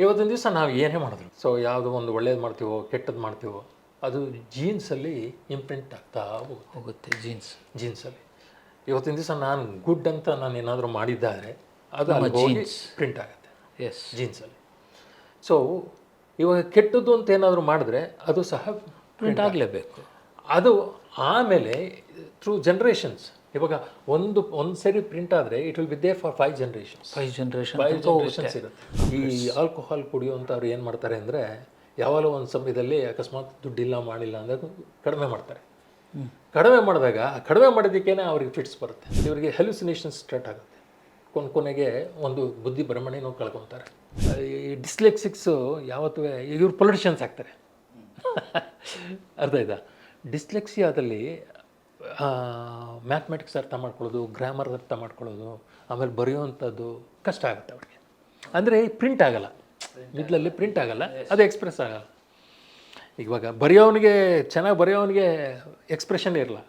ಇವತ್ತಿನ ದಿವಸ ನಾವು ಏನೇ ಮಾಡಿದ್ರು, ಸೊ ಯಾವುದೋ ಒಂದು ಒಳ್ಳೇದು ಮಾಡ್ತೀವೋ ಕೆಟ್ಟದ್ದು ಮಾಡ್ತೀವೋ ಅದು ಜೀನ್ಸಲ್ಲಿ ಇಂಪ್ರಿಂಟ್ ಆಗ್ತಾ ಹೋಗುತ್ತೆ. ಜೀನ್ಸಲ್ಲಿ ಇವತ್ತಿನ ದಿವಸ ನಾನು ಗುಡ್ ಅಂತ ನಾನು ಏನಾದರೂ ಮಾಡಿದ್ದಾರೆ ಅದು ಅಲ್ಲಿ ಹೋಗಿ ಪ್ರಿಂಟ್ ಆಗುತ್ತೆ ಜೀನ್ಸಲ್ಲಿ. ಸೊ ಇವಾಗ ಕೆಟ್ಟದ್ದು ಅಂತ ಏನಾದರೂ ಮಾಡಿದ್ರೆ ಅದು ಸಹ ಪ್ರಿಂಟ್ ಆಗಲೇಬೇಕು. ಅದು ಆಮೇಲೆ ಥ್ರೂ ಜನ್ರೇಷನ್ಸ್, ಇವಾಗ ಒಂದು ಸರಿ ಪ್ರಿಂಟ್ ಆದರೆ it will be there for 5 generations ಇರುತ್ತೆ. ಈ ಆಲ್ಕೋಹಾಲ್ ಕುಡಿಯುವಂಥವ್ರು ಏನು ಮಾಡ್ತಾರೆ ಅಂದರೆ ಯಾವಾಗಲೂ ಒಂದು ಸಮಯದಲ್ಲಿ ಅಕಸ್ಮಾತ್ ದುಡ್ಡಿಲ್ಲ ಮಾಡಿಲ್ಲ ಅಂದಾಗ ಕಡಿಮೆ ಮಾಡ್ತಾರೆ. ಕಡಿಮೆ ಮಾಡಿದಾಗ ಕಡಿಮೆ ಮಾಡಿದ್ದಕ್ಕೇ ಅವ್ರಿಗೆ ಫಿಟ್ಸ್ ಬರುತ್ತೆ, ಇವರಿಗೆ ಹೆಲ್ಯುಸಿನೇಷನ್ಸ್ ಸ್ಟಾರ್ಟ್ ಆಗುತ್ತೆ. ಕೊನೆಗೆ ಒಂದು ಬುದ್ಧಿ ಭ್ರಮಣೆನೂ ಕಳ್ಕೊತಾರೆ. ಈ ಡಿಸ್ಲೆಕ್ಸಿಕ್ಸು ಯಾವತ್ತೂ ಇವ್ರು ಪೊಲಿಟಿಷಿಯನ್ಸ್ ಆಗ್ತಾರೆ. ಅರ್ಥ ಆಯ್ತಾ? ಡಿಸ್ಲೆಕ್ಸಿಯಾದಲ್ಲಿ ಮ್ಯಾಥಮೆಟಿಕ್ಸ್ ಅರ್ಥ ಮಾಡ್ಕೊಳ್ಳೋದು, ಗ್ರಾಮರ್ ಅರ್ಥ ಮಾಡ್ಕೊಳ್ಳೋದು, ಆಮೇಲೆ ಬರೆಯುವಂಥದ್ದು ಕಷ್ಟ ಆಗುತ್ತೆ ಅವ್ರಿಗೆ. ಅಂದರೆ ಪ್ರಿಂಟ್ ಆಗಲ್ಲ, ಮಿಡ್ಲಲ್ಲಿ ಪ್ರಿಂಟ್ ಆಗಲ್ಲ, ಅದು ಎಕ್ಸ್ಪ್ರೆಸ್ ಆಗಲ್ಲ. ಇವಾಗ ಚೆನ್ನಾಗಿ ಬರೆಯೋನಿಗೆ ಎಕ್ಸ್ಪ್ರೆಷನ್ ಇರಲ್ಲ,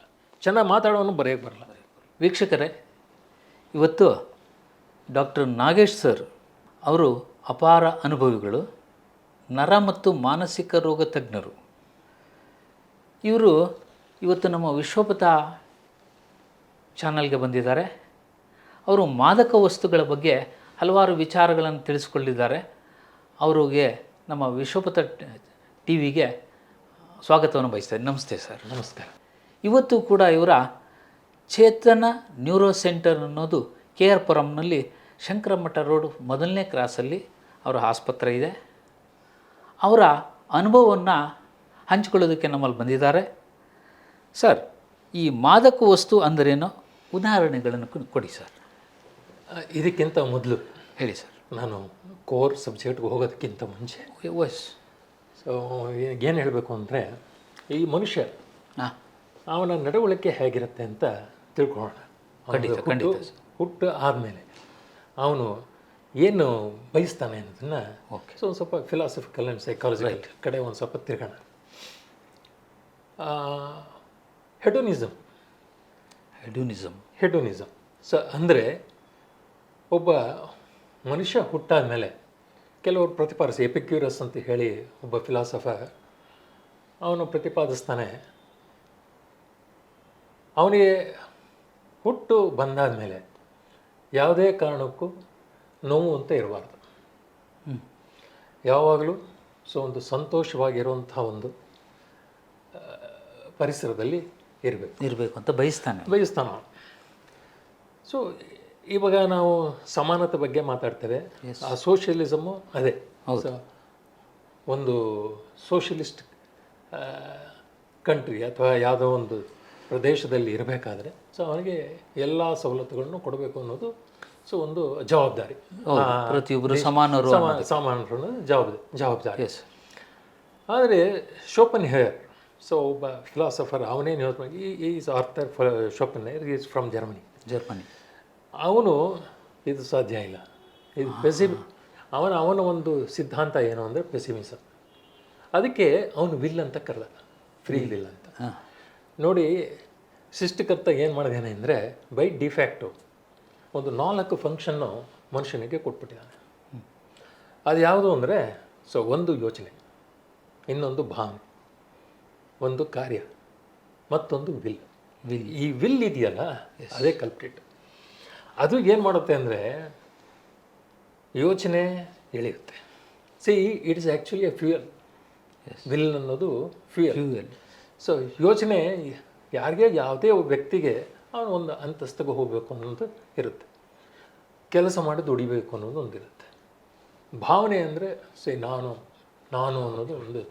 ಚೆನ್ನಾಗಿ ಮಾತಾಡೋನು ಬರೆಯೋಕ್ಕೆ ಬರಲ್ಲ. ವೀಕ್ಷಕರೇ, ಇವತ್ತು ಡಾಕ್ಟರ್ ನಾಗೇಶ್ ಸರ್ ಅವರು ಅಪಾರ ಅನುಭವಿಗಳು, ನರ ಮತ್ತು ಮಾನಸಿಕ ರೋಗ ತಜ್ಞರು. ಇವರು ಇವತ್ತು ನಮ್ಮ ವಿಶ್ವಪಥ ಚಾನಲ್ಗೆ ಬಂದಿದ್ದಾರೆ. ಅವರು ಮಾದಕ ವಸ್ತುಗಳ ಬಗ್ಗೆ ಹಲವಾರು ವಿಚಾರಗಳನ್ನು ತಿಳಿಸ್ಕೊಂಡಿದ್ದಾರೆ. ಅವರಿಗೆ ನಮ್ಮ ವಿಶ್ವಪಥ ಟಿವಿಗೆ ಸ್ವಾಗತವನ್ನು ಬಯಸ್ತಾರೆ. ನಮಸ್ತೆ ಸರ್. ನಮಸ್ಕಾರ. ಇವತ್ತು ಕೂಡ ಇವರ ಚೇತನ ನ್ಯೂರೋ ಸೆಂಟರ್ ಅನ್ನೋದು KR ಪುರಂನಲ್ಲಿ ಶಂಕರಮಠ ರೋಡ್ 1ನೇ ಕ್ರಾಸಲ್ಲಿ ಅವರ ಆಸ್ಪತ್ರೆ ಇದೆ. ಅವರ ಅನುಭವವನ್ನು ಹಂಚಿಕೊಳ್ಳೋದಕ್ಕೆ ನಮ್ಮಲ್ಲಿ ಬಂದಿದ್ದಾರೆ. ಸರ್, ಈ ಮಾದಕ ವಸ್ತು ಅಂದರೇನೋ ಉದಾಹರಣೆಗಳನ್ನು ಕೊಡಿ ಸರ್. ಇದಕ್ಕಿಂತ ಮೊದಲು ಹೇಳಿ ಸರ್. ನಾನು ಕೋರ್ ಸಬ್ಜೆಕ್ಟ್ಗೆ ಹೋಗೋದಕ್ಕಿಂತ ಮುಂಚೆ ಸೊ ಏನು ಹೇಳಬೇಕು ಅಂದರೆ, ಈ ಮನುಷ್ಯ ಅವನ ನಡವಳಿಕೆ ಹೇಗಿರುತ್ತೆ ಅಂತ ತಿಳ್ಕೊಳ್ಳೋಣ. ಹುಟ್ಟು ಆದಮೇಲೆ ಅವನು ಏನು ಬಯಸ್ತಾನೆ ಅನ್ನೋದನ್ನು ಸೊ ಒಂದು ಸ್ವಲ್ಪ ಫಿಲಾಸಫಿಕಲ್ ಆ್ಯಂಡ್ ಸೈಕಾಲಜಿಕಲ್ ಕಡೆ ಒಂದು ಸ್ವಲ್ಪ ತಿರ್ಗೋಣ. ಹೆಡೋನಿಸಮ್ ಸೊ ಅಂದರೆ ಒಬ್ಬ ಮನುಷ್ಯ ಹುಟ್ಟಾದ ಮೇಲೆ ಕೆಲವರು ಪ್ರತಿಪಾದಿಸಿ, ಎಪಿಕ್ಯೂರಸ್ ಅಂತ ಹೇಳಿ ಒಬ್ಬ ಫಿಲಾಸಫರ್ ಅವನು ಪ್ರತಿಪಾದಿಸ್ತಾನೆ, ಅವನಿಗೆ ಹುಟ್ಟು ಬಂದಾದ ಮೇಲೆ ಯಾವುದೇ ಕಾರಣಕ್ಕೂ ನೋವು ಅಂತ ಇರಬಾರ್ದು. ಯಾವಾಗಲೂ ಸೊ ಒಂದು ಸಂತೋಷವಾಗಿರುವಂಥ ಒಂದು ಪರಿಸರದಲ್ಲಿ ಇರಬೇಕು ಅಂತ ಬಯಸ್ತಾನೆ. ಸೊ ಇವಾಗ ನಾವು ಸಮಾನತೆ ಬಗ್ಗೆ ಮಾತಾಡ್ತೇವೆ. ಆ ಸೋಷಿಯಲಿಸಮು ಅದೇ. ಸೊ ಒಂದು ಸೋಷಿಯಲಿಸ್ಟ್ ಕಂಟ್ರಿ ಅಥವಾ ಯಾವುದೋ ಒಂದು ಪ್ರದೇಶದಲ್ಲಿ ಇರಬೇಕಾದ್ರೆ ಸೊ ಅವನಿಗೆ ಎಲ್ಲ ಸವಲತ್ತುಗಳನ್ನು ಕೊಡಬೇಕು ಅನ್ನೋದು ಸೊ ಒಂದು ಜವಾಬ್ದಾರಿ. ಪ್ರತಿಯೊಬ್ಬರು ಸಮಾನರು ಜವಾಬ್ದಾರಿ. ಆದರೆ ಶೋಪನ್ಹೇಯರ್ ಸೊ ಒಬ್ಬ ಫಿಲಾಸಫರ್, ಅವನೇನು ಹೇಳ್ತಾನೆ, is Arthur Schopenhauer, is from Germany. ಅವನು ಇದು ಸಾಧ್ಯ ಇಲ್ಲ, ಇದು ಅವನ ಒಂದು ಸಿದ್ಧಾಂತ ಏನು ಅಂದರೆ ಪೆಸಿಮಿಸಮ್. ಅದಕ್ಕೆ ಅವನು ವಿಲ್ ಅಂತ ಕರೆದ, ಫ್ರೀ ವಿಲ್ ಅಂತ. ನೋಡಿ, ಸೃಷ್ಟಿಕರ್ತ ಏನು ಮಾಡಿದಾನೆ ಅಂದರೆ ಬೈ ಡಿಫ್ಯಾಕ್ಟು ಒಂದು 4 ಫಂಕ್ಷನ್ನು ಮನುಷ್ಯನಿಗೆ ಕೊಟ್ಬಿಟ್ಟಿದ್ದಾನೆ. ಅದು ಯಾವುದು ಅಂದರೆ ಸೊ ಒಂದು ಯೋಚನೆ, ಇನ್ನೊಂದು ಭಾವನೆ, ಒಂದು ಕಾರ್ಯ, ಮತ್ತೊಂದು ವಿಲ್. ಈ ವಿಲ್ ಇದೆಯಲ್ಲ ಅದೇ ಕಲ್ಪ್ರಿಟ್. ಅದು ಏನು ಮಾಡುತ್ತೆ ಅಂದರೆ ಯೋಚನೆ ಎಳೆಯುತ್ತೆ. See it is actually a fuel. Will ಅನ್ನೋದು ಫ್ಯೂಯಲ್. ಸೊ ಯೋಚನೆ ಯಾರಿಗೆ, ಯಾವುದೇ ವ್ಯಕ್ತಿಗೆ ಅವನು ಒಂದು ಅಂತಸ್ತಿಗೆ ಹೋಗಬೇಕು ಅನ್ನೋದು ಇರುತ್ತೆ, ಕೆಲಸ ಮಾಡಿ ದುಡಿಬೇಕು ಅನ್ನೋದು ಒಂದಿರುತ್ತೆ. ಭಾವನೆ ಅಂದರೆ ನಾನು ಅನ್ನೋದು ಒಂದು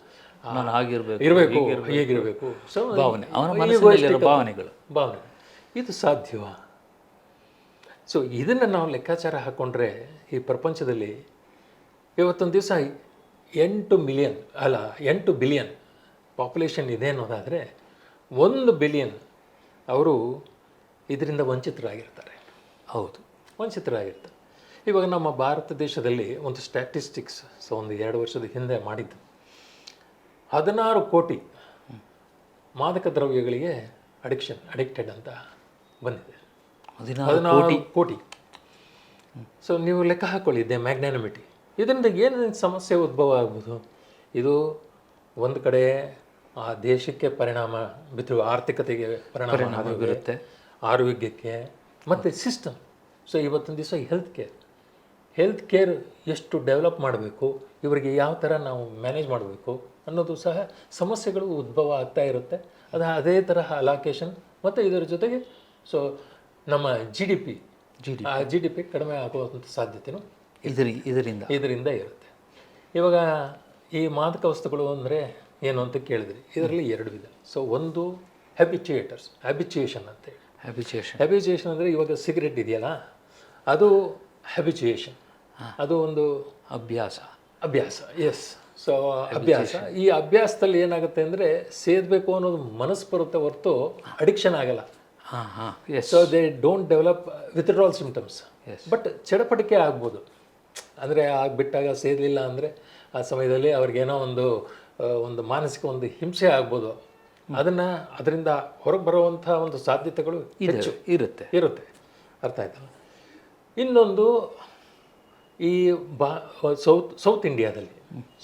ಇರಬೇಕು, ಹೇಗಿರಬೇಕು. ಸೊ ಭಾವನೆಗಳು ಇದು ಸಾಧ್ಯವಾ? ಸೊ ಇದನ್ನು ನಾವು ಲೆಕ್ಕಾಚಾರ ಹಾಕ್ಕೊಂಡ್ರೆ ಈ ಪ್ರಪಂಚದಲ್ಲಿ ಇವತ್ತೊಂದು ದಿವಸ 8 ಬಿಲಿಯನ್ ಪಾಪ್ಯುಲೇಷನ್ ಇದೆ ಅನ್ನೋದಾದರೆ 1 ಬಿಲಿಯನ್ ಅವರು ಇದರಿಂದ ವಂಚಿತರಾಗಿರ್ತಾರೆ. ವಂಚಿತರಾಗಿರ್ತಾರೆ. ಇವಾಗ ನಮ್ಮ ಭಾರತ ದೇಶದಲ್ಲಿ ಒಂದು ಸ್ಟ್ಯಾಟಿಸ್ಟಿಕ್ಸ್ ಸೊ ಒಂದು 2 ವರ್ಷದ ಹಿಂದೆ ಮಾಡಿದ್ದು, 16 ಕೋಟಿ ಮಾದಕ ದ್ರವ್ಯಗಳಿಗೆ ಅಡಿಕ್ಟೆಡ್ ಅಂತ ಬಂದಿದೆ. 16 ಕೋಟಿ. ಸೊ ನೀವು ಲೆಕ್ಕ ಹಾಕ್ಕೊಳ್ಳಿ, ಮ್ಯಾಗ್ನಾನಿಮಿಟಿ. ಇದರಿಂದ ಏನೇನು ಸಮಸ್ಯೆ ಉದ್ಭವ ಆಗ್ಬೋದು? ಇದು ಒಂದು ಕಡೆ ಆ ದೇಶಕ್ಕೆ ಪರಿಣಾಮ ಬಿದ್ದು ಆರ್ಥಿಕತೆಗೆ ಪರಿಣಾಮ ಬೀರುತ್ತೆ, ಆರೋಗ್ಯಕ್ಕೆ ಮತ್ತು ಸಿಸ್ಟಮ್. ಸೊ ಇವತ್ತಿನ ದಿವಸ ಹೆಲ್ತ್ ಕೇರ್ ಎಷ್ಟು ಡೆವಲಪ್ ಮಾಡಬೇಕು, ಇವರಿಗೆ ಯಾವ ಥರ ನಾವು ಮ್ಯಾನೇಜ್ ಮಾಡಬೇಕು ಅನ್ನೋದು ಸಹ ಸಮಸ್ಯೆಗಳು ಉದ್ಭವ ಆಗ್ತಾ ಇರುತ್ತೆ. ಅದೇ ತರಹ ಅಲಾಕೇಶನ್ ಮತ್ತು ಇದರ ಜೊತೆಗೆ ಸೊ ನಮ್ಮ ಜಿ ಡಿ ಪಿ ಕಡಿಮೆ ಆಗುವಂಥ ಸಾಧ್ಯತೆಯೂ ಇದರಿಂದ ಇರುತ್ತೆ. ಇವಾಗ ಈ ಮಾದಕ ವಸ್ತುಗಳು ಅಂದರೆ ಏನು ಅಂತ ಕೇಳಿದ್ರಿ. ಇದರಲ್ಲಿ 2 ವಿಧ. ಸೊ ಒಂದು ಹ್ಯಾಬಿಚುಯೇಷನ್ ಅಂತೇಳಿ. ಹ್ಯಾಬಿಚುಯೇಷನ್ ಅಂದರೆ ಇವಾಗ ಸಿಗರೆಟ್ ಇದೆಯಲ್ಲ, ಅದು ಹ್ಯಾಬಿಚುಯೇಷನ್, ಅದು ಒಂದು ಅಭ್ಯಾಸ. ಎಸ್. ಸೊ ಅಭ್ಯಾಸ. ಈ ಅಭ್ಯಾಸದಲ್ಲಿ ಏನಾಗುತ್ತೆ ಅಂದರೆ ಸೇದಬೇಕು ಅನ್ನೋದು ಮನಸ್ಸು ಬರುತ್ತೆ ಹೊರತು ಅಡಿಕ್ಷನ್ ಆಗಲ್ಲ. So they don't develop withdrawal symptoms. But ಚಡಪಟಿಕೆ ಆಗ್ಬೋದು. ಅಂದರೆ ಆಗಿಬಿಟ್ಟಾಗ ಸೇದಲಿಲ್ಲ ಅಂದರೆ ಆ ಸಮಯದಲ್ಲಿ ಅವ್ರಿಗೇನೋ ಒಂದು ಮಾನಸಿಕ ಒಂದು ಹಿಂಸೆ ಆಗ್ಬೋದು. ಅದರಿಂದ ಹೊರಗೆ ಬರುವಂಥ ಒಂದು ಸಾಧ್ಯತೆಗಳು ಹೆಚ್ಚು ಇರುತ್ತೆ. ಅರ್ಥ ಆಯ್ತಲ್ಲ? ಇನ್ನೊಂದು ಈ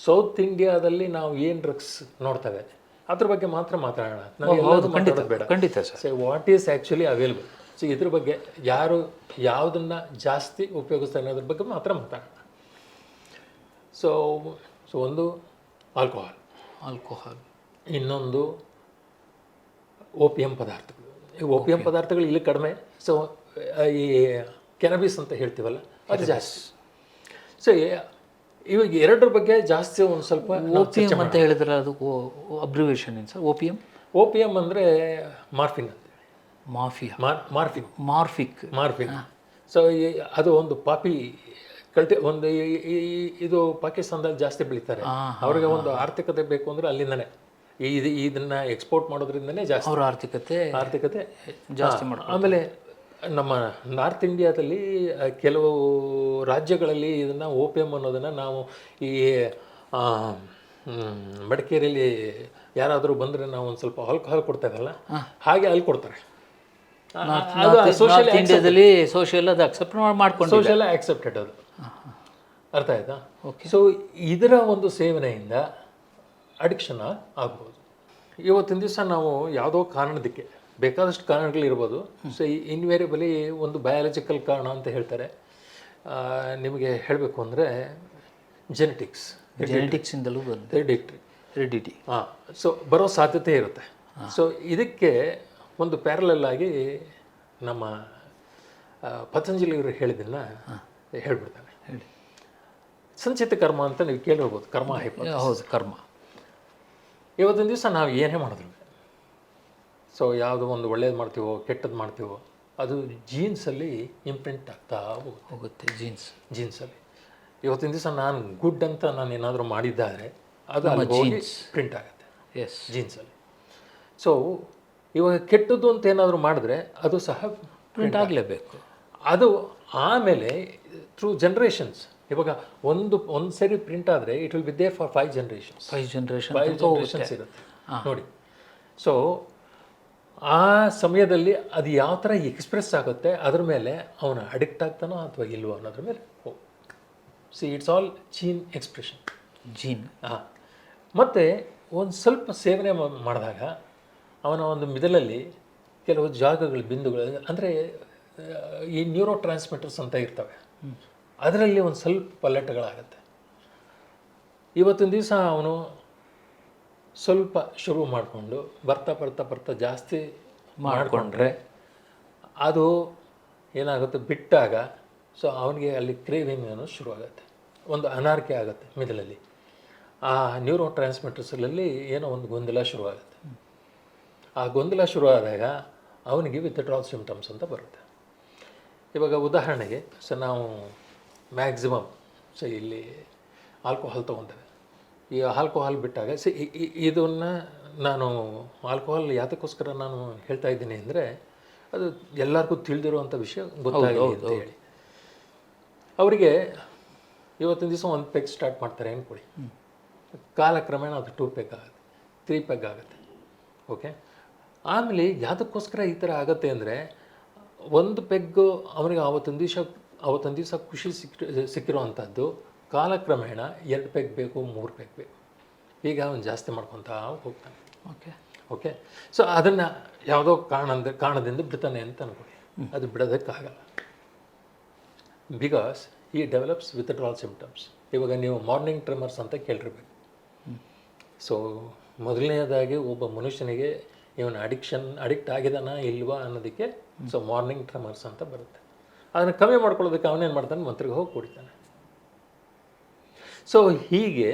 ಸೌತ್ ಇಂಡಿಯಾದಲ್ಲಿ ನಾವು ಏನು ಡ್ರಗ್ಸ್ ನೋಡ್ತೇವೆ ಅದ್ರ ಬಗ್ಗೆ ಮಾತ್ರ ಮಾತಾಡೋಣ. ಖಂಡಿತ sir. So what is actually available, so ಇದ್ರ ಬಗ್ಗೆ ಯಾರು ಯಾವುದನ್ನು ಜಾಸ್ತಿ ಉಪಯೋಗಿಸ್ತಾರೆ ಅನ್ನೋದ್ರ ಬಗ್ಗೆ ಮಾತ್ರ ಮಾತಾಡೋಣ. ಸೊ ಒಂದು ಆಲ್ಕೋಹಾಲ್, ಇನ್ನೊಂದು ಓಪಿಯಂ ಪದಾರ್ಥಗಳು. ಈ ಓಪಿಯಂ ಪದಾರ್ಥಗಳು ಇಲ್ಲಿ ಕಡಿಮೆ. ಸೊ ಈ ಕೆನಬಿಸ್ ಅಂತ ಹೇಳ್ತೀವಲ್ಲ ಅದು ಜಾಸ್ತಿ. ಸೊ ಇವಾಗ 2 ಬಗ್ಗೆ ಜಾಸ್ತಿ ಒಂದು ಸ್ವಲ್ಪ ಓಪಿಯಂ ಅಂತ ಹೇಳಿದ್ರೆ ಅದು ಅಬ್ರಿವೇಷನ್ ಏನು ಸರ್? ಓಪಿಯಂ ಅಂದರೆ ಮಾರ್ಫಿನ್ ಅಂತ. ಮಾರ್ಫಿಕ್. ಸೊ ಅದು ಒಂದು ಪಾಪಿ ಒಂದು ಇದು ಪಾಕಿಸ್ತಾನದಲ್ಲಿ ಜಾಸ್ತಿ ಬೆಳೀತಾರೆ. ಅವ್ರಿಗೆ ಒಂದು ಆರ್ಥಿಕತೆ ಬೇಕು ಅಂದರೆ ಅಲ್ಲಿಂದನೇ ಇದನ್ನ ಎಕ್ಸ್ಪೋರ್ಟ್ ಮಾಡೋದ್ರಿಂದನೇ ಜಾಸ್ತಿ ಅವ್ರ ಆರ್ಥಿಕತೆ ಜಾಸ್ತಿ ಮಾಡೋದು. ಆಮೇಲೆ ನಮ್ಮ ನಾರ್ತ್ ಇಂಡಿಯಾದಲ್ಲಿ ಕೆಲವು ರಾಜ್ಯಗಳಲ್ಲಿ ಇದನ್ನು ಓಪಿಯಂ ಅನ್ನೋದನ್ನು ನಾವು ಈ ಮಡಿಕೇರಿಯಲ್ಲಿ ಯಾರಾದರೂ ಬಂದರೆ ನಾವು ಒಂದು ಸ್ವಲ್ಪ ಆಲ್ಕೋಹಾಲ್ ಕೊಡ್ತಾರಲ್ಲ, ಹಾಗೆ ಅಲ್ಲಿ ಕೊಡ್ತಾರೆ. ಇಂಡಿಯಾದಲ್ಲಿ ಸೋಷಿಯಲ್ ಅದು ಆಕ್ಸೆಪ್ಟೆಡ್ ಅದು. ಅರ್ಥ ಆಯ್ತಾ? ಸೊ ಇದರ ಒಂದು ಸೇವನೆಯಿಂದ ಅಡಿಕ್ಷನ್ ಆಗ್ಬೋದು. ಇವತ್ತಿನ ದಿವಸ ನಾವು ಯಾವುದೋ ಕಾರಣದಕ್ಕೆ ಬೇಕಾದಷ್ಟು ಕಾರಣಗಳಿರ್ಬೋದು. ಸೊ ಇನ್ವೇರಿಯಬಲಿ ಒಂದು ಬಯಾಲಜಿಕಲ್ ಕಾರಣ ಅಂತ ಹೇಳ್ತಾರೆ. ನಿಮಗೆ ಹೇಳಬೇಕು ಅಂದರೆ ಜೆನೆಟಿಕ್ಸಿಂದಲೂ ಹೆರಿಡಿಟಿ ಸೊ ಬರೋ ಸಾಧ್ಯತೆ ಇರುತ್ತೆ. ಸೊ ಇದಕ್ಕೆ ಒಂದು ಪ್ಯಾರಲಲ್ ಆಗಿ ನಮ್ಮ ಪತಂಜಲಿಯವರು ಹೇಳಿದ್ದನ್ನು ಹೇಳ್ಬಿಡ್ತಾನೆ. ಸಂಚಿತ ಕರ್ಮ ಅಂತ ನೀವು ಕೇಳಿರ್ಬೋದು. ಕರ್ಮ ಇವತ್ತಿನ ದಿವಸ ನಾವು ಏನೇ ಮಾಡಿದ್ರು, ಸೊ ಯಾವುದೋ ಒಂದು ಒಳ್ಳೇದು ಮಾಡ್ತೀವೋ ಕೆಟ್ಟದ್ದು ಮಾಡ್ತೀವೋ ಅದು ಜೀನ್ಸಲ್ಲಿ ಇಂಪ್ರಿಂಟ್ ಆಗ್ತಾ ಹೋಗುತ್ತೆ. ಜೀನ್ಸಲ್ಲಿ ಇವತ್ತಿನ ದಿವಸ ನಾನು ಗುಡ್ ಅಂತ ನಾನು ಏನಾದರೂ ಮಾಡಿದ್ದಾರೆ ಅದು ಅಲ್ಲಿ ಹೋಗಿ ಪ್ರಿಂಟ್ ಆಗುತ್ತೆ ಜೀನ್ಸಲ್ಲಿ. ಸೊ ಇವಾಗ ಕೆಟ್ಟದ್ದು ಅಂತ ಏನಾದರೂ ಮಾಡಿದ್ರೆ ಅದು ಸಹ ಪ್ರಿಂಟ್ ಆಗಲೇಬೇಕು. ಅದು ಆಮೇಲೆ ಥ್ರೂ ಜನರೇಷನ್ಸ್. ಇವಾಗ ಒಂದು ಸರಿ ಪ್ರಿಂಟ್ ಆದರೆ it will be there for 5 generations ಇರುತ್ತೆ ನೋಡಿ. ಸೊ ಆ ಸಮಯದಲ್ಲಿ ಅದು ಯಾವ ಥರ ಎಕ್ಸ್ಪ್ರೆಸ್ ಆಗುತ್ತೆ ಅದ್ರ ಮೇಲೆ ಅವನು ಅಡಿಕ್ಟ್ ಆಗ್ತಾನೋ ಅಥವಾ ಇಲ್ವೋ ಅನ್ನೋದ್ರ ಮೇಲೆ ಇಟ್ಸ್ ಆಲ್ ಜೀನ್ ಎಕ್ಸ್ಪ್ರೆಷನ್. ಮತ್ತು ಒಂದು ಸ್ವಲ್ಪ ಸೇವನೆ ಮಾಡಿದಾಗ ಅವನ ಒಂದು ಮಿಡಲಲ್ಲಿ ಕೆಲವು ಜಾಗಗಳು ಬಿಂದುಗಳು ಅಂದರೆ ಈ ನ್ಯೂರೋ ಟ್ರಾನ್ಸ್ಮಿಟರ್ಸ್ ಅಂತ ಇರ್ತವೆ, ಅದರಲ್ಲಿ ಒಂದು ಸ್ವಲ್ಪ ಪಲ್ಲಟಗಳಾಗತ್ತೆ. ಇವತ್ತಿನ ದಿವಸ ಅವನು ಸ್ವಲ್ಪ ಶುರು ಮಾಡಿಕೊಂಡು ಬರ್ತಾ ಜಾಸ್ತಿ ಮಾಡಿಕೊಂಡ್ರೆ ಅದು ಏನಾಗುತ್ತೆ ಬಿಟ್ಟಾಗ ಸೊ ಅವನಿಗೆ ಅಲ್ಲಿ ಕ್ರೇವಿಂಗ್ ಅನ್ನೋದು ಶುರುವಾಗುತ್ತೆ. ಒಂದು ಅನಾರ್ಕೆ ಆಗುತ್ತೆ ಮಿಡಲಲ್ಲಿ. ಆ ನ್ಯೂರೋ ಟ್ರಾನ್ಸ್ಮಿಟರ್ಸಲ್ಲಿ ಏನೋ ಒಂದು ಗೊಂದಲ ಶುರುವಾಗುತ್ತೆ. ಆ ಗೊಂದಲ ಶುರುವಾದಾಗ ಅವನಿಗೆ ವಿತ್ಡ್ರಾಲ್ ಸಿಂಪ್ಟಮ್ಸ್ ಅಂತ ಬರುತ್ತೆ. ಇವಾಗ ಉದಾಹರಣೆಗೆ ಸೊ ನಾವು ಮ್ಯಾಕ್ಸಿಮಮ್ ಸೊ ಇಲ್ಲಿ ಆಲ್ಕೋಹಾಲ್ ತೊಗೊತೇವೆ. ಈ ಆಲ್ಕೋಹಾಲ್ ಬಿಟ್ಟಾಗ ಇದನ್ನು ನಾನು ಆಲ್ಕೋಹಾಲ್ ಯಾತಕ್ಕೋಸ್ಕರ ನಾನು ಹೇಳ್ತಾ ಇದ್ದೀನಿ ಅಂದರೆ ಅದು ಎಲ್ಲರಿಗೂ ತಿಳಿದಿರುವಂಥ ವಿಷಯ ಗೊತ್ತಾಗಿದೆ ಅಂತ ಹೇಳಿ. ಅವರಿಗೆ ಇವತ್ತಿನ ದಿವಸ 1 ಪೆಗ್ ಸ್ಟಾರ್ಟ್ ಮಾಡ್ತಾರೆ ಅಂದ್ಕೊಳ್ಳಿ, ಕಾಲಕ್ರಮೇಣ ಅದು 2 ಪೆಗ್ ಆಗುತ್ತೆ, 3 ಪೆಗ್ ಆಗುತ್ತೆ. ಓಕೆ, ಆಮೇಲೆ ಯಾತಕ್ಕೋಸ್ಕರ ಈ ಥರ ಆಗುತ್ತೆ ಅಂದರೆ 1 ಪೆಗ್ಗು ಅವನಿಗೆ ಆವತ್ತೊಂದು ದಿವಸ ಖುಷಿ ಸಿಕ್ಕಿರೋವಂಥದ್ದು ಕಾಲಕ್ರಮೇಣ 2 ಪೆಗ್ ಬೇಕು, 3 ಪೆಗ್ ಬೇಕು, ಈಗ ಅವನು ಜಾಸ್ತಿ ಮಾಡ್ಕೊತಾ ಹೋಗ್ತಾನೆ. ಓಕೆ. ಓಕೆ, ಸೊ ಅದನ್ನು ಯಾವುದೋ ಕಾರಣದಿಂದ ಬಿಡ್ತಾನೆ ಅಂತ ಅನ್ಕೊಳ್ಳಿ. ಅದು ಬಿಡೋದಕ್ಕಾಗಲ್ಲ. ಬಿಕಾಸ್ ಈ ಡೆವಲಪ್ಸ್ ವಿತ್ಡ್ರಾಲ್ ಸಿಂಪ್ಟಮ್ಸ್. ಇವಾಗ ನೀವು ಮಾರ್ನಿಂಗ್ ಟ್ರಿಮರ್ಸ್ ಅಂತ ಕೇಳಿರ್ಬೇಕು. ಸೊ ಮೊದಲನೇದಾಗಿ ಒಬ್ಬ ಮನುಷ್ಯನಿಗೆ ಇವನು ಅಡಿಕ್ಟ್ ಆಗಿದಾನ ಇಲ್ವಾ ಅನ್ನೋದಕ್ಕೆ ಸೊ ಮಾರ್ನಿಂಗ್ ಟ್ರಿಮರ್ಸ್ ಅಂತ ಬರುತ್ತೆ. ಅದನ್ನು ಕಮ್ಮಿ ಮಾಡ್ಕೊಳ್ಳೋದಕ್ಕೆ ಅವನೇನು ಮಾಡ್ತಾನೆ, ಮಂತ್ರಿಗೆ ಹೋಗಿ ಕುಡಿತಾನೆ. ಸೊ ಹೀಗೆ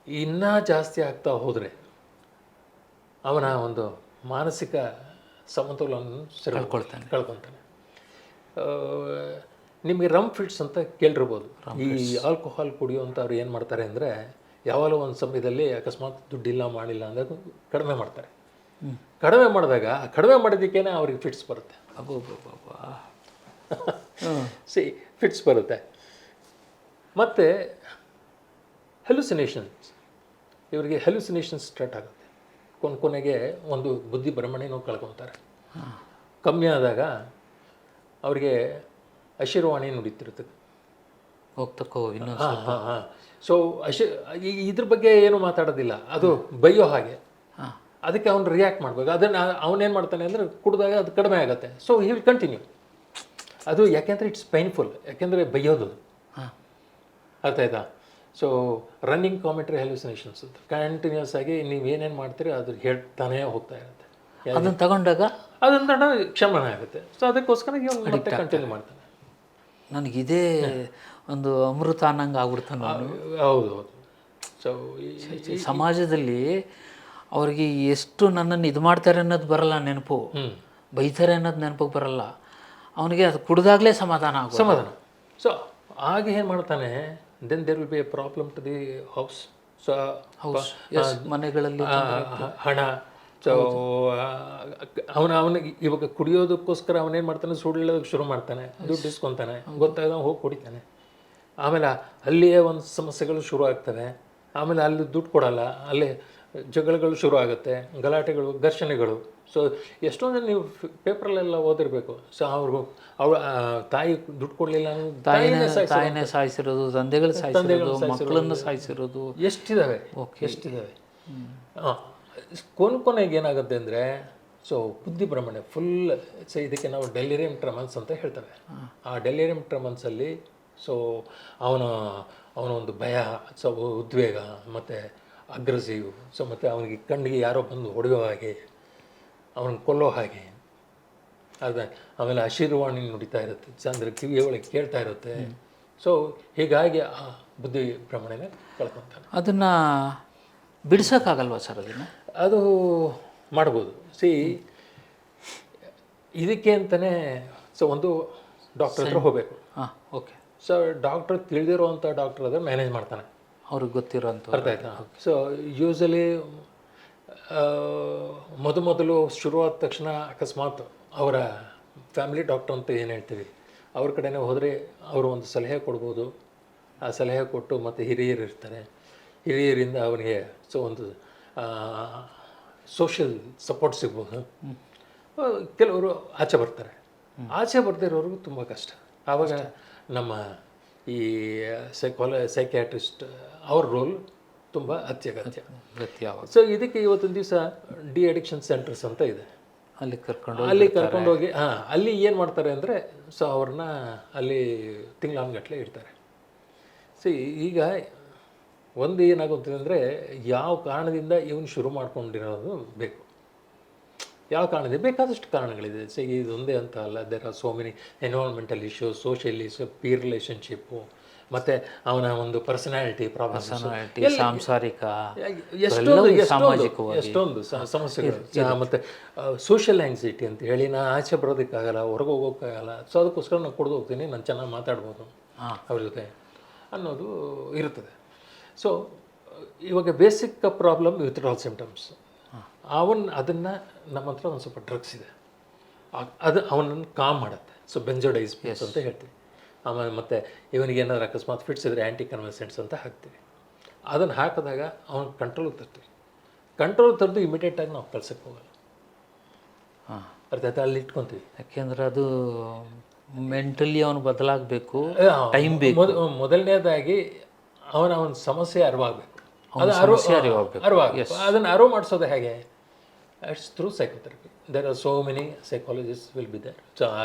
ಇನ್ನೂ ಜಾಸ್ತಿ ಆಗ್ತಾ ಹೋದರೆ ಅವನ ಒಂದು ಮಾನಸಿಕ ಸಮತೋಲನ ಕಳ್ಕೊತಾನೆ. ನಿಮಗೆ ರಮ್ ಫಿಟ್ಸ್ ಅಂತ ಕೇಳಿರ್ಬೋದು. ಈ ಆಲ್ಕೋಹಾಲ್ ಕುಡಿಯುವಂಥವ್ರು ಏನು ಮಾಡ್ತಾರೆ ಅಂದರೆ, ಯಾವಾಗಲೂ ಒಂದು ಸಮಯದಲ್ಲಿ ಅಕಸ್ಮಾತ್ ದುಡ್ಡಿಲ್ಲ ಮಾಡಿಲ್ಲ ಅಂದರೆ ಕಡಿಮೆ ಮಾಡ್ತಾರೆ. ಕಡಿಮೆ ಮಾಡಿದಾಗ ಕಡಿಮೆ ಮಾಡಿದ್ದಕ್ಕೇನೆ ಅವ್ರಿಗೆ ಫಿಟ್ಸ್ ಬರುತ್ತೆ. ಫಿಟ್ಸ್ ಬರುತ್ತೆ. ಮತ್ತು ಹೆಲುಸಿನೇಷನ್ಸ್, ಇವರಿಗೆ ಹೆಲುಸಿನೇಷನ್ಸ್ ಸ್ಟಾರ್ಟ್ ಆಗುತ್ತೆ. ಕೊನೆಗೆ ಒಂದು ಬುದ್ಧಿ ಭ್ರಮಣೆನೂ ಕಳ್ಕೊತಾರೆ. ಕಮ್ಮಿ ಆದಾಗ ಅವರಿಗೆ ಅಶಿರವಾಣಿ ನುಡಿತಿರ್ತದೆ. ಸೊ ಇದ್ರ ಬಗ್ಗೆ ಏನು ಮಾತಾಡೋದಿಲ್ಲ, ಅದು ಬೈಯೋ ಹಾಗೆ. ಅದಕ್ಕೆ ಅವ್ನು ರಿಯಾಕ್ಟ್ ಮಾಡಬೇಕು. ಅದನ್ನು ಅವನೇನು ಮಾಡ್ತಾನೆ ಅಂದರೆ, ಕುಡಿದಾಗ ಅದು ಕಡಿಮೆ ಆಗುತ್ತೆ. So he will continue. ಅದು ಯಾಕೆಂದರೆ ಇಟ್ಸ್ ಪೈನ್ಫುಲ್, ಯಾಕೆಂದರೆ ಬೈಯೋದು. ಅರ್ಥ ಆಯ್ತಾ? ಸೊ ರನ್ನಿಂಗ್ ಕಾಮೆಂಟ್ರಿ ಹೆಲ್ಯೂಸಿನೇಷನ್ಸ್ ಅಂತ ಕಂಟಿನ್ಯೂಸ್ ಆಗಿ ನೀವು ಏನೇನು ಮಾಡ್ತೀರಿ ಅದು ಹೇಳ್ತಾನೇ ಹೋಗ್ತಾ ಇರುತ್ತೆ. ಅದನ್ನು ತಗೊಂಡಾಗ ಕ್ಷಮನ ಆಗುತ್ತೆ. ಸೊ ಅದಕ್ಕೋಸ್ಕರ ಇವನು ಮತ್ತೆ ಕಂಟಿನ್ಯೂ ಮಾಡ್ತಾನೆ. ನನಗಿದೇ ಒಂದು ಅಮೃತ ಅನ್ನಂಗೆ ಆಗ್ಬಿಡ್ತಾನೆ. ಹೌದು. ಸೊ ಈ ಸಮಾಜದಲ್ಲಿ ಅವ್ರಿಗೆ ಎಷ್ಟು ನನ್ನನ್ನು ಇದು ಮಾಡ್ತಾರೆ ಅನ್ನೋದು ಬರಲ್ಲ ನೆನಪು, ಬೈತಾರೆ ಅನ್ನೋದು ನೆನಪಿಗೆ ಬರಲ್ಲ. ಅವನಿಗೆ ಅದು ಕುಡ್ದಾಗಲೇ ಸಮಾಧಾನ. ಸೊ ಆಗ ಏನು ಮಾಡ್ತಾನೆ, then there will be a problem to the house. So ಮನೆಗಳಲ್ಲಿ ಹಣ. ಸೊ ಅವನಿಗೆ ಇವಾಗ ಕುಡಿಯೋದಕ್ಕೋಸ್ಕರ ಅವನೇನು ಮಾಡ್ತಾನೆ, ಸುಳ್ಳು ಹೇಳೋದಕ್ಕೆ ಶುರು ಮಾಡ್ತಾನೆ, ದುಡ್ಡು ಇಸ್ಕೊತಾನೆ, ಗೊತ್ತಾಗ ಹೋಗಿ ಕುಡಿತಾನೆ. ಆಮೇಲೆ ಅಲ್ಲಿಯೇ ಒಂದು ಸಮಸ್ಯೆಗಳು ಶುರು ಆಗ್ತವೆ. ಆಮೇಲೆ ಅಲ್ಲಿ ದುಡ್ಡು ಕೊಡಲ್ಲ, ಅಲ್ಲಿ ಜಗಳಗಳು ಶುರು ಆಗುತ್ತೆ, ಗಲಾಟೆಗಳು, ಘರ್ಷಣೆಗಳು. ಸೊ ಎಷ್ಟೊಂದು ನೀವು ಪೇಪರಲ್ಲೆಲ್ಲ ಓದಿರಬೇಕು. ಸೊ ಅವಳ ತಾಯಿ ದುಡ್ಡು ಕೊಡಲಿಲ್ಲ, ತಾಯಿನೇ ಸಾಯಿಸಿರೋದು, ತಂದೆಗಳು ಸಾಯಿಸಿರೋದು, ಮಕ್ಕಳನ್ನು ಸಾಯಿಸಿರೋದು ಎಷ್ಟಿದ್ದಾವೆ. ಕೊನೆಗೆ ಏನಾಗುತ್ತೆ ಅಂದರೆ, ಸೊ ಬುದ್ಧಿ ಭ್ರಮಣೆ ಫುಲ್. ಸೊ ಇದಕ್ಕೆ ನಾವು ಡೆಲಿರಿಯಂ ಟ್ರೆಮನ್ಸ್ ಅಂತ ಹೇಳ್ತೇವೆ. ಆ ಡೆಲಿರಿಯಂ ಟ್ರೆಮನ್ಸಲ್ಲಿ ಸೊ ಅವನ ಒಂದು ಭಯ, ಸೊ ಉದ್ವೇಗ, ಮತ್ತು ಅಗ್ರೆಸಿವ್. ಸೊ ಮತ್ತು ಅವನಿಗೆ ಕಣ್ಣಿಗೆ ಯಾರೋ ಬಂದು ಹೊಡೆಯೋ ಹಾಗೆ, ಅವನಿಗೆ ಕೊಲ್ಲೋ ಹಾಗೆ. ಆಮೇಲೆ ಅಶೀರ್ವಾಣಿ ನುಡಿತಾ ಇರುತ್ತೆ, ಅಂದರೆ ಕಿವಿಯ ಒಳಗೆ ಕೇಳ್ತಾ ಇರುತ್ತೆ. ಸೊ ಹೀಗಾಗಿ ಆ ಬುದ್ಧಿ ಭ್ರಮಣೆನ ಕಳ್ಕೊತಾನೆ. ಅದನ್ನು ಬಿಡಿಸೋಕ್ಕಾಗಲ್ವಾ ಸರ್? ಅದು ಮಾಡ್ಬೋದು. ಇದಕ್ಕೆ ಅಂತಲೇ ಸೊ ಒಂದು ಡಾಕ್ಟರ್ ಹತ್ರ ಹೋಗಬೇಕು. ಓಕೆ. ಸೊ ಡಾಕ್ಟರ್ ತಿಳಿದಿರೋವಂಥ ಡಾಕ್ಟರ್ ಆದರೆ ಮ್ಯಾನೇಜ್ ಮಾಡ್ತಾನೆ, ಅವ್ರಿಗೆ ಗೊತ್ತಿರೋಂಥ. ಅರ್ಥ ಆಯ್ತಾ? ಸೊ ಯೂಸಲಿ ಮೊದಲು ಶುರುವಾದ ತಕ್ಷಣ ಅಕಸ್ಮಾತ್ ಅವರ ಫ್ಯಾಮಿಲಿ ಡಾಕ್ಟರ್ ಅಂತ ಏನು ಹೇಳ್ತೀವಿ, ಅವ್ರ ಕಡೆನೇ ಹೋದರೆ ಅವರು ಒಂದು ಸಲಹೆ ಕೊಡ್ಬೋದು. ಆ ಸಲಹೆ ಕೊಟ್ಟು ಮತ್ತು ಹಿರಿಯರು ಇರ್ತಾರೆ, ಹಿರಿಯರಿಂದ ಅವನಿಗೆ ಸೊ ಒಂದು ಸೋಷಿಯಲ್ ಸಪೋರ್ಟ್ ಸಿಗ್ಬೋದು. ಕೆಲವರು ಆಚೆ ಬರ್ತಾರೆ. ಆಚೆ ಬರ್ದಿರೋರಿಗೂ ತುಂಬ ಕಷ್ಟ. ಆವಾಗ ನಮ್ಮ ಈ ಸೈಕ್ಯಾಟ್ರಿಸ್ಟ್ ಅವ್ರ ರೋಲ್ ತುಂಬ ಅತ್ಯಗತ್ಯ. ಸೊ ಇದಕ್ಕೆ ಇವತ್ತೊಂದು ದಿವಸ ಡಿ ಅಡಿಕ್ಷನ್ ಸೆಂಟರ್ಸ್ ಅಂತ ಇದೆ. ಅಲ್ಲಿ ಕರ್ಕೊಂಡೋಗಿ ಅಲ್ಲಿ ಏನು ಮಾಡ್ತಾರೆ ಅಂದರೆ, ಸೊ ಅವ್ರನ್ನ ಅಲ್ಲಿ ತಿಂಗಳಾನ್ಗಟ್ಟಲೆ ಇಡ್ತಾರೆ. ಸೊ ಈಗ ಒಂದು ಏನಾಗುತ್ತೆ ಅಂದರೆ, ಯಾವ ಕಾರಣದಿಂದ ಇವನು ಶುರು ಮಾಡ್ಕೊಂಡಿರೋದು ಬೇಕು, ಯಾವ ಕಾರಣದಿಂದ ಬೇಕಾದಷ್ಟು ಕಾರಣಗಳಿದೆ. ಸೊ ಇದೊಂದೇ ಅಂತ ಅಲ್ಲ, there are so many environmental issues, social issues, peer relationship, ಮತ್ತು ಅವನ ಒಂದು ಪರ್ಸನಾಲಿಟಿ ಪ್ರಾಬ್ಲಮ್ಸ್, ಸಾಂಸಾರಿಕ, ಎಷ್ಟೊಂದು ಸಮಸ್ಯೆಗಳು. ಮತ್ತು ಸೋಷಿಯಲ್ ಆ್ಯಂಗ್ಸೈಟಿ ಅಂತ ಹೇಳಿ, ನಾನು ಆಚೆ ಬರೋದಕ್ಕಾಗಲ್ಲ, ಹೊರಗೆ ಹೋಗೋಕ್ಕಾಗಲ್ಲ, ಸೊ ಅದಕ್ಕೋಸ್ಕರ ನಾನು ಕುಡಿದು ಹೋಗ್ತೀನಿ, ನಾನು ಚೆನ್ನಾಗಿ ಮಾತಾಡ್ಬೋದು ಅವ್ರ ಜೊತೆ ಅನ್ನೋದು ಇರ್ತದೆ. ಸೊ ಇವಾಗ ಬೇಸಿಕ್ ಪ್ರಾಬ್ಲಮ್ ವಿತ್ಡ್ರಾಲ್ ಸಿಂಪ್ಟಮ್ಸ್. ಅದನ್ನು ನಮ್ಮ ಹತ್ರ ಒಂದು ಸ್ವಲ್ಪ ಡ್ರಗ್ಸ್ ಇದೆ, ಅದು ಅವನನ್ನು ಕಾಮ್ ಮಾಡುತ್ತೆ. ಸೊ ಬೆಂಜೋಡೈಸೆಪಿನ್ಸ್ ಅಂತ ಹೇಳ್ತೀವಿ. ಆಮೇಲೆ ಮತ್ತು ಇವನಿಗೆ ಏನಾದರೂ ಅಕಸ್ಮಾತ್ ಫಿಟ್ಸ್ ಇದ್ದರೆ ಆ್ಯಂಟಿ ಕನ್ವಲ್ಸೆಂಟ್ಸ್ ಅಂತ ಹಾಕ್ತೀವಿ. ಅದನ್ನು ಹಾಕಿದಾಗ ಅವನ ಕಂಟ್ರೋಲಿಗೆ ತರ್ತೀವಿ. ಕಂಟ್ರೋಲ್ ತರದು ಇಮಿಡಿಯೇಟಾಗಿ ನಾವು ಕಳ್ಸೋಕ್ಕೆ ಹೋಗಲ್ಲ. ಅರ್ಥ ಆಯ್ತಾ? ಅಲ್ಲಿ ಇಟ್ಕೊತೀವಿ. ಯಾಕೆಂದರೆ ಅದು ಮೆಂಟಲಿ ಅವನು ಬದಲಾಗಬೇಕು, ಟೈಮ್ ಬೇಕು. ಮೊದಲನೇದಾಗಿ ಅವನ ಒಂದು ಸಮಸ್ಯೆ ಅರಿವಾಗಬೇಕು, ಅದು ಅರಿವಾಗಬೇಕು. ಅರಿವಾಗಬೇಕು. ಅದನ್ನು ಅರಿವು ಮಾಡಿಸೋದು ಹೇಗೆ? It's through psychotherapy. There are so many psychologist will be there. So ಆ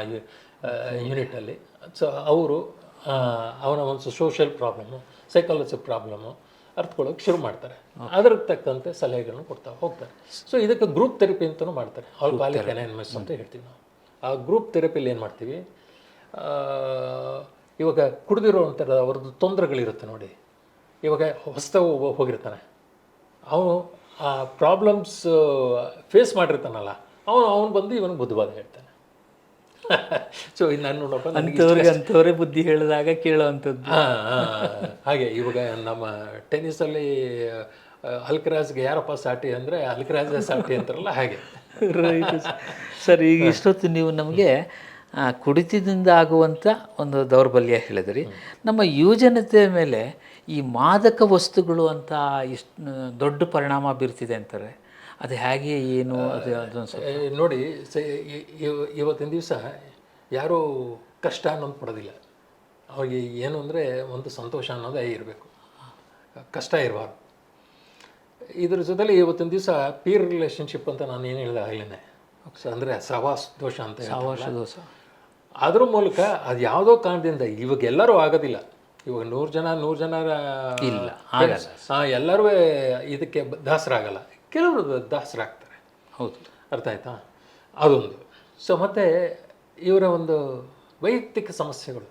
ಯೂನಿಟಲ್ಲಿ ಸೊ ಅವರು ಅವನ ಒಂದು ಸೋಷಿಯಲ್ ಪ್ರಾಬ್ಲಮ್ಮು, ಸೈಕಾಲಜಿ ಪ್ರಾಬ್ಲಮ್ಮು ಅರ್ಥಕೊಳ್ಳೋಕೆ ಶುರು ಮಾಡ್ತಾರೆ. ಅದಕ್ಕೆ ತಕ್ಕಂತೆ ಸಲಹೆಗಳನ್ನು ಕೊಡ್ತಾ ಹೋಗ್ತಾರೆ. ಸೊ ಇದಕ್ಕೆ ಗ್ರೂಪ್ ಥೆರಪಿ ಅಂತಲೂ ಮಾಡ್ತಾರೆ. ಆಲ್ಕೋಹಾಲಿಕ್ ಅನಾನಿಮಸ್ ಅಂತ ಹೇಳ್ತೀವಿ ನಾವು. ಆ ಗ್ರೂಪ್ ಥೆರಪಿಲಿ ಏನು ಮಾಡ್ತೀವಿ, ಇವಾಗ ಕುಡಿದಿರೋವಂಥರ ಅವ್ರದ್ದು ತೊಂದರೆಗಳಿರುತ್ತೆ ನೋಡಿ. ಇವಾಗ ಹೊಸ್ತಾಗ ಹೋಗಿರ್ತಾನೆ, ಅವನು ಆ ಪ್ರಾಬ್ಲಮ್ಸ್ ಫೇಸ್ ಮಾಡಿರ್ತಾನಲ್ಲ, ಅವನು ಬಂದು ಇವನಿಗೆ ಬುದ್ಧಿವಾದ ಹೇಳ್ತಾನೆ. ಸೊ ಇದು ನಾನು ನೋಡಪ್ಪ, ಅಂಥವ್ರೇ ಬುದ್ಧಿ ಹೇಳಿದಾಗ ಕೇಳೋವಂಥದ್ದು. ಹಾಗೆ ಇವಾಗ ನಮ್ಮ ಟೆನ್ನಿಸಲ್ಲಿ ಅಲ್ಕರಾಜ್ಗೆ ಯಾರಪ್ಪ ಸಾಟಿ ಅಂದರೆ ಅಲ್ಕರಾಜೇ ಸಾಟಿ ಅಂತಾರಲ್ಲ, ಹಾಗೆ. Right sir. ಈಗ ಇಷ್ಟೊತ್ತು ನೀವು ನಮಗೆ ಕುಡಿತದಿಂದ ಆಗುವಂಥ ಒಂದು ದೌರ್ಬಲ್ಯ ಹೇಳಿದ್ರಿ. ನಮ್ಮ ಯುವಜನತೆ ಮೇಲೆ ಈ ಮಾದಕ ವಸ್ತುಗಳು ಅಂತ ಇಷ್ಟು ದೊಡ್ಡ ಪರಿಣಾಮ ಬೀರ್ತಿದೆ ಅಂತಾರೆ. ಅದು ಹೇಗೆ, ಏನು ಅದು ಅದೊಂದು ನೋಡಿ. ಇವತ್ತಿನ ದಿವಸ ಯಾರೂ ಕಷ್ಟ ಅನ್ನೋದು ಪಡೋದಿಲ್ಲ. ಅವ್ರಿಗೆ ಏನು ಅಂದರೆ ಒಂದು ಸಂತೋಷ ಅನ್ನೋದೇ ಇರಬೇಕು, ಕಷ್ಟ ಇರಬಾರ್ದು. ಇದ್ರ ಜೊತೆಲಿ ಇವತ್ತಿನ ದಿವಸ ಪೀರ್ ರಿಲೇಷನ್ಶಿಪ್ ಅಂತ ನಾನು ಏನು ಹೇಳಿದೆ ಆಗಲೇ, ಸೊ ಅಂದರೆ ಸಹವಾಸ ದೋಷ ಅಂತ. ಸಹವಾಸ ದೋಷ. ಅದ್ರ ಮೂಲಕ ಅದು ಯಾವುದೋ ಕಾರಣದಿಂದ ಇವಾಗ ಎಲ್ಲರೂ ಆಗೋದಿಲ್ಲ. ಇವಾಗ 100 ಜನರ ಇಲ್ಲ, ಎಲ್ಲರೂ ಇದಕ್ಕೆ ದಾಸರಾಗಲ್ಲ, ಕೆಲವರು ದಾಸರಾಗ್ತಾರೆ. ಹೌದು, ಅರ್ಥ ಆಯ್ತಾ? ಅದೊಂದು. ಸೊ ಮತ್ತು ಇವರ ಒಂದು ವೈಯಕ್ತಿಕ ಸಮಸ್ಯೆಗಳು,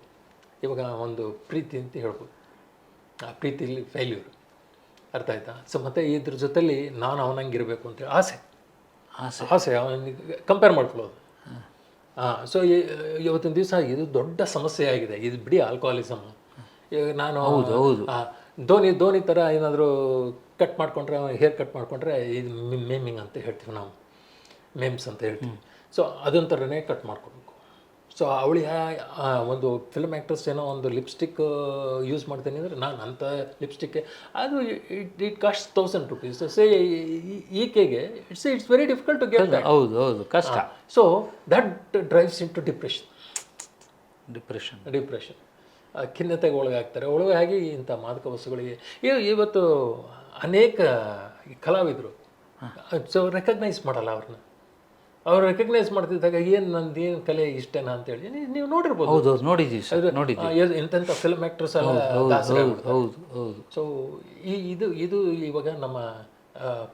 ಇವಾಗ ಒಂದು ಪ್ರೀತಿ ಅಂತ ಹೇಳ್ಬೋದು, ಆ ಪ್ರೀತಿಲಿ ಫೇಲ್ಯೂರ್. ಅರ್ಥ ಆಯ್ತಾ? ಸೊ ಮತ್ತು ಇದ್ರ ಜೊತೆಲಿ ನಾನು ಅವನಂಗಿರಬೇಕು ಅಂತೇಳಿ ಆಸೆ ಅವನಿಗೆ ಕಂಪೇರ್ ಮಾಡ್ಕೊಳ್ಳೋದು. ಸೊ ಇವತ್ತಿನ ದಿವಸ ಇದು ದೊಡ್ಡ ಸಮಸ್ಯೆ ಆಗಿದೆ. ಇದು ಬಿಡಿ ಆಲ್ಕೋಹಾಲಿಸಮ್. ಈಗ ನಾನು ಧೋನಿ ಥರ ಏನಾದರೂ ಕಟ್ ಮಾಡಿಕೊಂಡ್ರೆ, ಹೇರ್ ಕಟ್ ಮಾಡಿಕೊಂಡ್ರೆ ಇದು ಮೇಮಿಂಗ್ ಅಂತ ಹೇಳ್ತೀವಿ ನಾವು, ಮೇಮ್ಸ್ ಅಂತ ಹೇಳ್ತೀವಿ. ಸೊ ಅದೊಂಥರನೇ ಕಟ್ ಮಾಡ್ಕೊಬೇಕು. ಸೊ ಅವಳಿಗೆ ಒಂದು ಫಿಲ್ಮ್ ಆ್ಯಕ್ಟ್ರೆಸ್ ಏನೋ ಒಂದು ಲಿಪ್ಸ್ಟಿಕ್ ಯೂಸ್ ಮಾಡ್ತೀನಿ ಅಂದರೆ, ನಾನು ಅಂಥ ಲಿಪ್ಸ್ಟಿಕ್ಕೆ ಅದು ಇಟ್ ಕಾಸ್ಟ್ 1000 rupees. ಸೇ ಈಕೆಗೆ it's very difficult to get. ಹೌದು ಹೌದು, ಕಷ್ಟ. So that drives into depression. ಖಿನ್ನತೆಗೆ ಒಳಗಾಗಿ ಇಂಥ ಮಾದಕ ವಸ್ತುಗಳಿಗೆ ಇವತ್ತು ಅನೇಕ ಕಲಾವಿದರು ಸೊ ರೆಕಗ್ನೈಸ್ ಮಾಡಲ್ಲ ಅವ್ರನ್ನ. ಅವ್ರು ರೆಕಗ್ನೈಸ್ ಮಾಡ್ತಿದ್ದಾಗ ನಂದೇನು ಕಲೆ ಇಷ್ಟೇನಾ ಅಂತೇಳಿ ನೀವು ನೋಡಿರ್ಬೋದು. ಹೌದು, ನೋಡಿದ್ದೀವಿ. ಎಂತೆಂಥ ಫಿಲ್ಮ್ ಆ್ಯಕ್ಟ್ರಸ್ ಎಲ್ಲ. ಸೊ ಇದು ಇವಾಗ ನಮ್ಮ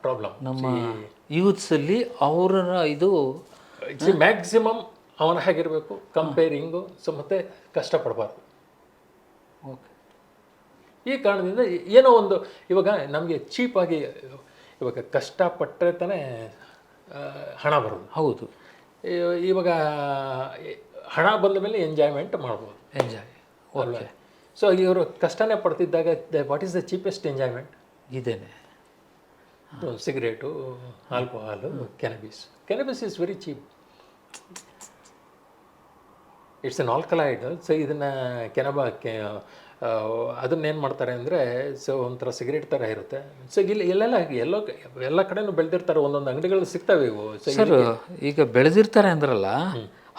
ಪ್ರಾಬ್ಲಮ್. ನಮ್ಮ ಯೂತ್ಸಲ್ಲಿ ಅವರ ಇದು ಮ್ಯಾಕ್ಸಿಮಮ್ ಅವನ ಹಾಗಿರಬೇಕು, ಕಂಪೇರಿಂಗು. ಸೊ ಮತ್ತೆ ಕಷ್ಟಪಡಬಾರ್ದು. ಓಕೆ. ಈ ಕಾರಣದಿಂದ ಏನೋ ಒಂದು ಇವಾಗ ನಮಗೆ ಚೀಪಾಗಿ ಇವಾಗ ಕಷ್ಟಪಟ್ಟರೆ ತಾನೇ ಹಣ ಬರೋದು. ಹೌದು. ಇವಾಗ ಹಣ ಬಂದ ಮೇಲೆ ಎಂಜಾಯ್ಮೆಂಟ್ ಮಾಡ್ಬೋದು. ಓಕೆ. ಸೊ ಇವರು ಕಷ್ಟನೇ ಪಡ್ತಿದ್ದಾಗ what is the cheapest enjoyment? ಇದೇನೆ, cigarette, alcohol, cannabis is very cheap. It's an alkaloid. So ಇದನ್ನು ಅದನ್ನೇನು ಮಾಡ್ತಾರೆ ಅಂದರೆ, ಸೊ ಒಂಥರ ಸಿಗರೇಟ್ ಥರ ಇರುತ್ತೆ. ಸೊ ಎಲ್ಲ ಕಡೆನೂ ಬೆಳೆದಿರ್ತಾರೆ, ಒಂದೊಂದು ಅಂಗಡಿಗಳು ಸಿಗ್ತವೆ ಇವು. ಸರ್, ಈಗ ಬೆಳೆದಿರ್ತಾರೆ ಅಂದ್ರಲ್ಲ,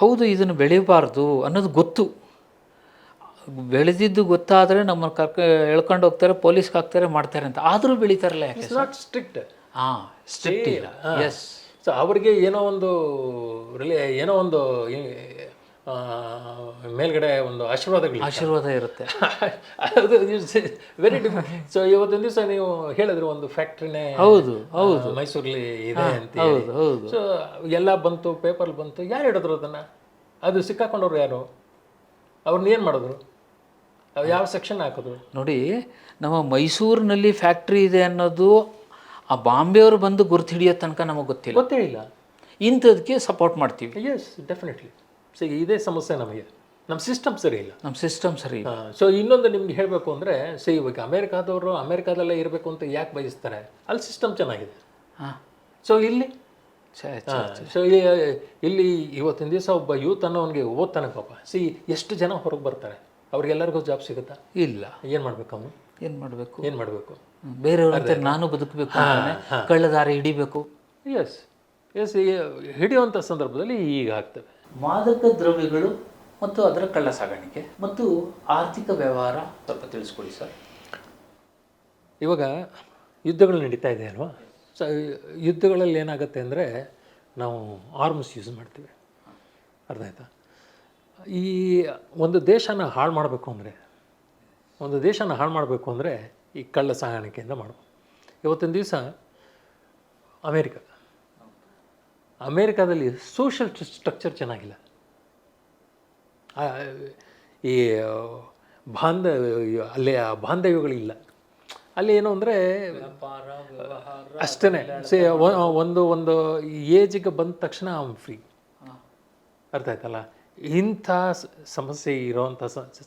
ಹೌದು, ಇದನ್ನು ಬೆಳಿಬಾರ್ದು ಅನ್ನೋದು ಗೊತ್ತು. ಬೆಳೆದಿದ್ದು ಗೊತ್ತಾದರೆ ನಮ್ಮನ್ನು ಎಳ್ಕೊಂಡು ಹೋಗ್ತಾರೆ, ಪೊಲೀಸ್ಗೆ ಹಾಕ್ತಾರೆ, ಮಾಡ್ತಾರೆ ಅಂತ. ಆದರೂ ಬೆಳೀತಾರಲ್ಲ, ಯಾಕೆ? It's not strict. ಸ್ಟ್ರಿಕ್ಟ್ ಇಲ್ಲ. ಎಸ್. ಸೊ ಅವ್ರಿಗೆ ಏನೋ ಒಂದು ಮೇಲ್ಗಡೆ ಒಂದು ಆಶೀರ್ವಾದ ಇರುತ್ತೆ. ಅದು ವೆರಿ ಡಿಫ್ರೆಂಟ್. ಸೊ ಇವತ್ತೊಂದು ದಿವಸ ನೀವು ಹೇಳಿದ್ರು ಒಂದು ಫ್ಯಾಕ್ಟ್ರಿನೇ ಹೌದು ಮೈಸೂರಲ್ಲಿ ಇದೆ ಅಂತ. ಸೊ ಎಲ್ಲ ಬಂತು, ಪೇಪರ್ ಬಂತು. ಯಾರು ಹಿಡಿದ್ರು ಅದನ್ನು? ಅದು ಸಿಕ್ಕಾಕೊಂಡವ್ರು ಯಾರು? ಅವ್ರನ್ನ ಏನು ಮಾಡಿದ್ರು? ಯಾವ ಸೆಕ್ಷನ್ ಹಾಕಿದ್ರು? ನೋಡಿ, ನಮ್ಮ ಮೈಸೂರಿನಲ್ಲಿ ಫ್ಯಾಕ್ಟ್ರಿ ಇದೆ ಅನ್ನೋದು ಆ ಬಾಂಬೆಯವರು ಬಂದು ಗುರ್ತು ಹಿಡಿಯೋ ತನಕ ನಮಗೆ ಗೊತ್ತೇ ಇಲ್ಲ. ಇಂಥದಕ್ಕೆ ಸಪೋರ್ಟ್ ಮಾಡ್ತೀವಿ. Yes, definitely. ಸೊ ಇದೇ ಸಮಸ್ಯೆ ನಮಗೆ. ನಮ್ಮ ಸಿಸ್ಟಮ್ ಸರಿ ಇಲ್ಲ. ಸೊ ಇನ್ನೊಂದು ನಿಮ್ಗೆ ಹೇಳಬೇಕು ಅಂದರೆ, ಸೊ ಇವಾಗ ಅಮೇರಿಕಾದಲ್ಲೇ ಇರಬೇಕು ಅಂತ ಯಾಕೆ ಬಯಸ್ತಾರೆ? ಅಲ್ಲಿ ಸಿಸ್ಟಮ್ ಚೆನ್ನಾಗಿದೆ. ಸೊ ಇಲ್ಲಿ ಇಲ್ಲಿ ಇವತ್ತಿನ ದಿವಸ ಒಬ್ಬ ಯೂತ್ ಅನ್ನೋನಿಗೆ ಓದ್ತಾನೆ ಪಾಪ. ಎಷ್ಟು ಜನ ಹೊರಗೆ ಬರ್ತಾರೆ? ಅವ್ರಿಗೆಲ್ಲರಿಗೂ ಜಾಬ್ ಸಿಗುತ್ತಾ? ಇಲ್ಲ. ಏನು ಮಾಡಬೇಕು ಅವನು? ಏನು ಮಾಡಬೇಕು? ಬೇರೆಯವ್ರ ನಾನು ಬದುಕಬೇಕು, ಕಳ್ಳದಾರಿ ಹಿಡಿಬೇಕು. ಎಸ್ ಹಿಡಿಯುವಂಥ ಸಂದರ್ಭದಲ್ಲಿ ಈಗ ಆಗ್ತವೆ. ಮಾದಕ ದ್ರವ್ಯಗಳು ಮತ್ತು ಅದರ ಕಳ್ಳ ಸಾಗಾಣಿಕೆ ಮತ್ತು ಆರ್ಥಿಕ ವ್ಯವಹಾರ ಸ್ವಲ್ಪ ತಿಳಿಸ್ಕೊಡಿ ಸರ್. ಇವಾಗ ಯುದ್ಧಗಳು ನಡೀತಾ ಇದೆ ಅಲ್ವಾ. ಸೊ ಯುದ್ಧಗಳಲ್ಲಿ ಏನಾಗುತ್ತೆ ಅಂದರೆ ನಾವು ಆರ್ಮ್ಸ್ ಯೂಸ್ ಮಾಡ್ತೀವಿ, ಅರ್ಥ ಆಯ್ತಾ. ಈ ಒಂದು ದೇಶನ ಹಾಳು ಮಾಡಬೇಕು ಅಂದರೆ ಈ ಕಳ್ಳ ಸಾಗಾಣಿಕೆಯಿಂದ ಮಾಡಬೇಕು. ಇವತ್ತಿನ ದಿವಸ ಅಮೇರಿಕಾದಲ್ಲಿ ಸೋಷಿಯಲ್ ಸ್ಟ್ರಕ್ಚರ್ ಚೆನ್ನಾಗಿಲ್ಲ. ಈ ಅಲ್ಲಿ ಬಾಂಧವ್ಯಗಳಿಲ್ಲ. ಅಲ್ಲಿ ಏನು ಅಂದರೆ ಅಷ್ಟೇ ಒಂದು ಏಜಿಗೆ ಬಂದ ತಕ್ಷಣ ಫ್ರೀ, ಅರ್ಥ ಆಯ್ತಲ್ಲ. ಇಂಥ ಸಮಸ್ಯೆ ಇರೋವಂಥ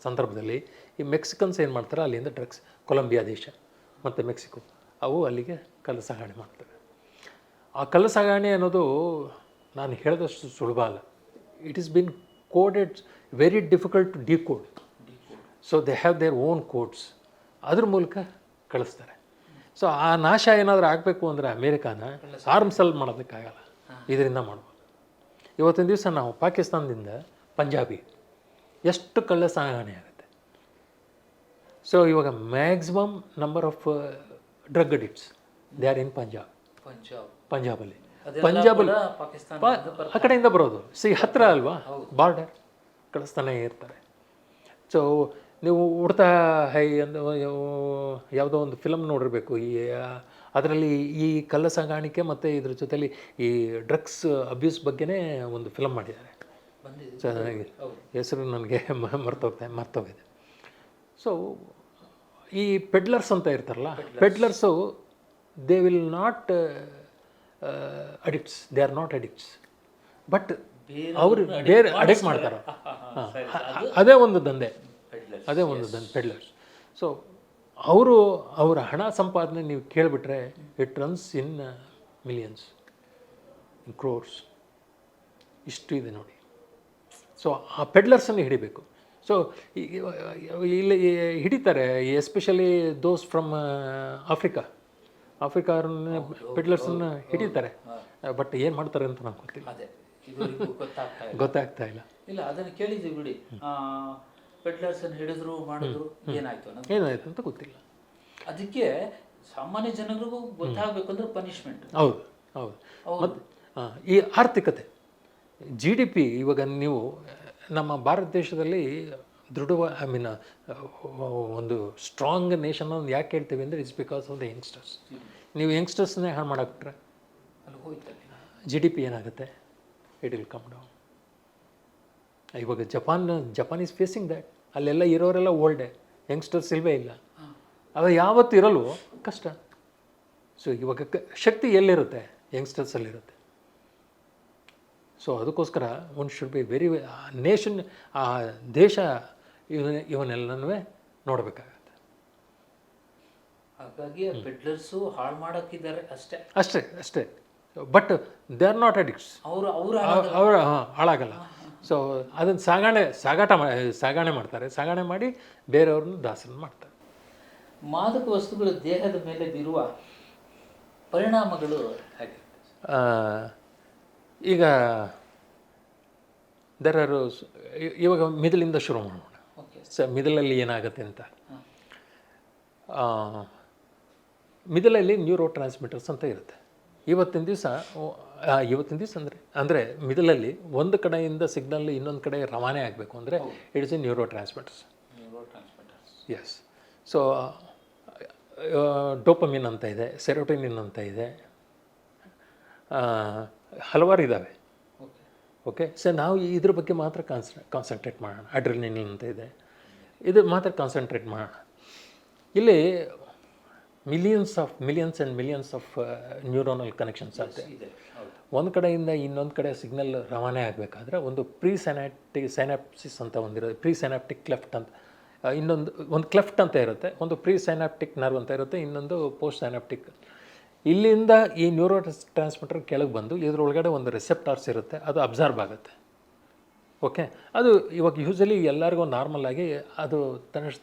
ಸಂದರ್ಭದಲ್ಲಿ ಈ ಮೆಕ್ಸಿಕನ್ಸ್ ಏನು ಮಾಡ್ತಾರೆ, ಅಲ್ಲಿಂದ ಡ್ರಗ್ಸ್, ಕೊಲಂಬಿಯಾ ದೇಶ ಮತ್ತು ಮೆಕ್ಸಿಕೋ ಅವು ಅಲ್ಲಿಗೆ ಕಳ್ಳ ಸಾಗಣೆ ಮಾಡ್ತವೆ. ಆ ಕಳ್ಳ ಸಾಗಣೆ ಅನ್ನೋದು ನಾನು ಹೇಳಿದಷ್ಟು ಸುಲಭ ಅಲ್ಲ. It is been coded very difficult to decode. So they have their own codes, ಅದ್ರ ಮೂಲಕ ಕಳಿಸ್ತಾರೆ. ಸೊ ಆ ನಾಶ ಏನಾದರೂ ಆಗಬೇಕು ಅಂದರೆ ಅಮೇರಿಕಾನ ಆರ್ಮ್ಸಲ್ಲಿ ಮಾಡೋದಕ್ಕಾಗಲ್ಲ, ಇದರಿಂದ ಮಾಡ್ಬೋದು. ಇವತ್ತಿನ ದಿವಸ ನಾವು ಪಾಕಿಸ್ತಾನದಿಂದ ಪಂಜಾಬಿ ಎಷ್ಟು ಕಳ್ಳ ಸಾಗಣೆ ಆಗುತ್ತೆ. ಸೊ ಇವಾಗ maximum number of drug addicts they are in ಪಂಜಾಬಲ್ಲಿ ಆ ಕಡೆಯಿಂದ ಬರೋದು. ಹತ್ತಿರ ಅಲ್ವಾ, ಬಾರ್ಡರ್, ಕಳಿಸ್ತಾನೆ ಇರ್ತಾರೆ. ಸೊ ನೀವು ಉಡ್ತಾ ಹೈ ಅಂದ ಯಾವುದೋ ಒಂದು ಫಿಲಮ್ ನೋಡಿರಬೇಕು. ಅದರಲ್ಲಿ ಈ ಕಳ್ಳ ಸಾಗಾಣಿಕೆ ಮತ್ತು ಇದ್ರ ಜೊತೆಲಿ ಈ ಡ್ರಗ್ಸ್ ಅಬ್ಯೂಸ್ ಬಗ್ಗೆನೇ ಒಂದು ಫಿಲಮ್ ಮಾಡಿದ್ದಾರೆ. ಚೆನ್ನಾಗಿ ಹೆಸರು ನನಗೆ ಮರ್ತೋಗಿದೆ. ಸೊ ಈ ಪೆಡ್ಲರ್ಸ್ ಅಂತ ಇರ್ತಾರಲ್ಲ, peddlers they will not addicts, they are not addicts, but ಅವರು ಬೇರೆ ಅಡಿಕ್ಟ್ ಮಾಡ್ತಾರೆ. ಅದೇ ಒಂದು ದಂಧೆ ಪೆಡ್ಲರ್ಸ್. ಸೊ ಅವರ ಹಣ ಸಂಪಾದನೆ ನೀವು ಕೇಳಿಬಿಟ್ರೆ ಇಟ್ ರನ್ಸ್ ಇನ್ ಮಿಲಿಯನ್ಸ್, ಇನ್ ಕ್ರೋರ್ಸ್, ಇಷ್ಟು ಇದೆ ನೋಡಿ. ಸೊ ಆ ಪೆಡ್ಲರ್ಸನ್ನು ಹಿಡಿಬೇಕು. ಸೊ ಇಲ್ಲಿ ಹಿಡಿತಾರೆ, ಎಸ್ಪೆಷಲಿ ದೋಸ್ ಫ್ರಮ್ ಆಫ್ರಿಕಾರನ್ನ ಪೆಡ್ಲರ್ಸನ್ನು ಹಿಡಿತಾರೆ. ಬಟ್ ಏನು ಮಾಡ್ತಾರೆ ಅಂತ ನಂಗೆ ಗೊತ್ತಾಗ್ತಾ ಇಲ್ಲ. ಅದನ್ನು ಕೇಳಿದ್ದೀವಿ ಬಿಡಿ, ಪೆಡ್ಲರ್ಸನ್ನು ಹಿಡಿದ್ರು ಮಾಡಿದ್ರು, ಏನಾಯ್ತು ಅಂತ ಗೊತ್ತಿಲ್ಲ. ಅದಕ್ಕೆ ಸಾಮಾನ್ಯ ಜನರಿಗೂ ಗೊತ್ತಾಗಬೇಕು ಅಂದ್ರೆ ಪನಿಷ್ಮೆಂಟ್. ಹೌದು. ಮತ್ತು ಈ ಆರ್ಥಿಕತೆ, GDP ಇವಾಗ ನೀವು ನಮ್ಮ ಭಾರತ ದೇಶದಲ್ಲಿ ಒಂದು ಸ್ಟ್ರಾಂಗ್ ನೇಷನ್ ಅಂತ ಯಾಕೆ ಹೇಳ್ತೀವಿ ಅಂದರೆ it's because of the youngsters. ನೀವು ಯಂಗ್ಸ್ಟರ್ಸ್ನೇ ಹಾಳು ಮಾಡಾಕ್ಬಿಟ್ರೆ GDP ಏನಾಗುತ್ತೆ, ಇಟ್ ವಿಲ್ ಕಮ್ ಡೌನ್. ಇವಾಗ ಜಪಾನ್ ಈಸ್ ಫೇಸಿಂಗ್ ದ್ಯಾಟ್. ಅಲ್ಲೆಲ್ಲ ಇರೋರೆಲ್ಲ ಓಲ್ಡೆ, ಯಂಗ್ಸ್ಟರ್ಸ್ ಇಲ್ಲವೇ ಇಲ್ಲ. ಅದು ಯಾವತ್ತು ಇರಲ್ವೋ ಕಷ್ಟ. ಸೊ ಇವಾಗ ಶಕ್ತಿ ಎಲ್ಲಿರುತ್ತೆ, ಯಂಗ್ಸ್ಟರ್ಸಲ್ಲಿರುತ್ತೆ. ಸೊ ಅದಕ್ಕೋಸ್ಕರ one should be very nation, ಆ ದೇಶ ಇವನ್ನೆಲ್ಲನೂ ನೋಡಬೇಕಾಗತ್ತೆ. ಹಾಗಾಗಿ ಪೆಡ್ಲರ್ಸು ಹಾಳು ಮಾಡೋಕ್ಕಿದ್ದಾರೆ ಅಷ್ಟೇ. But they are not addicts, ಅವರು ಹಾಳಾಗಲ್ಲ. ಸೊ ಅದನ್ನು ಸಾಗಾಣೆ ಮಾಡ್ತಾರೆ, ಸಾಗಾಣೆ ಮಾಡಿ ಬೇರೆಯವ್ರನ್ನ ದಾಸರನ್ನು ಮಾಡ್ತಾರೆ. ಮಾದಕ ವಸ್ತುಗಳು ದೇಹದ ಮೇಲೆ ಬೀರುವ ಪರಿಣಾಮಗಳು ಹೇಗೆ? ಈಗ ಇವಾಗ ಮಿಡಲಿಂದ ಶುರು ಮಾಡೋಣ. ಮಿಡಲಲ್ಲಿ ಏನಾಗುತ್ತೆ ಅಂತ, ಮಿಡಲಲ್ಲಿ ನ್ಯೂರೋ ಟ್ರಾನ್ಸ್ಮಿಟರ್ಸ್ ಅಂತ ಇರುತ್ತೆ. ಇವತ್ತಿನ ದಿವಸ ಅಂದರೆ ಮಿಡಲಲ್ಲಿ ಒಂದು ಕಡೆಯಿಂದ ಸಿಗ್ನಲ್ ಇನ್ನೊಂದು ಕಡೆ ರವಾನೆ ಆಗಬೇಕು ಅಂದರೆ it's a neurotransmitters. Yes. So dopamine ಅಂತ ಇದೆ, ಸೆರೋಟೋನಿನ್ ಅಂತ ಇದೆ, ಹಲವಾರು ಇದ್ದಾವೆ. ಓಕೆ. ಸೊ ನಾವು ಇದ್ರ ಬಗ್ಗೆ ಮಾತ್ರ ಕಾನ್ಸಂಟ್ರೇಟ್ ಮಾಡೋಣ. ಅಡ್ರಿನಲಿನ್ ಅಂತ ಇದೆ, ಇದು ಮಾತ್ರ ಕಾನ್ಸಂಟ್ರೇಟ್ ಮಾಡೋಣ. ಇಲ್ಲಿ millions and millions of neuronal connections ಆಗುತ್ತೆ. ಒಂದು ಕಡೆಯಿಂದ ಇನ್ನೊಂದು ಕಡೆ ಸಿಗ್ನಲ್ ರವಾನೆ ಆಗಬೇಕಾದ್ರೆ ಒಂದು ಸೈನಾಪ್ಸಿಸ್ ಅಂತ ಒಂದಿರೋದು, ಸೈನಾಪ್ಟಿಕ್ ಕ್ಲೆಫ್ಟ್ ಅಂತ, ಒಂದು ಕ್ಲೆಫ್ಟ್ ಅಂತ ಇರುತ್ತೆ, ಒಂದು ಸೈನಾಪ್ಟಿಕ್ ನರ್ವ್ ಅಂತ ಇರುತ್ತೆ, ಇನ್ನೊಂದು ಪೋಸ್ಟ್ ಸೈನಾಪ್ಟಿಕ್. ಇಲ್ಲಿಂದ ಈ ನ್ಯೂರೋ ಟ್ರಾನ್ಸ್ಮಿಟರ್ ಕೆಳಗೆ ಬಂದು ಇದರೊಳಗಡೆ ಒಂದು ರಿಸೆಪ್ಟಾರ್ಸ್ ಇರುತ್ತೆ, ಅದು ಅಬ್ಸರ್ವ್ ಆಗುತ್ತೆ. ಓಕೆ. ಅದು ಇವಾಗ ಯೂಶಲಿ ಎಲ್ಲರಿಗೂ ನಾರ್ಮಲ್ ಆಗಿ ಅದು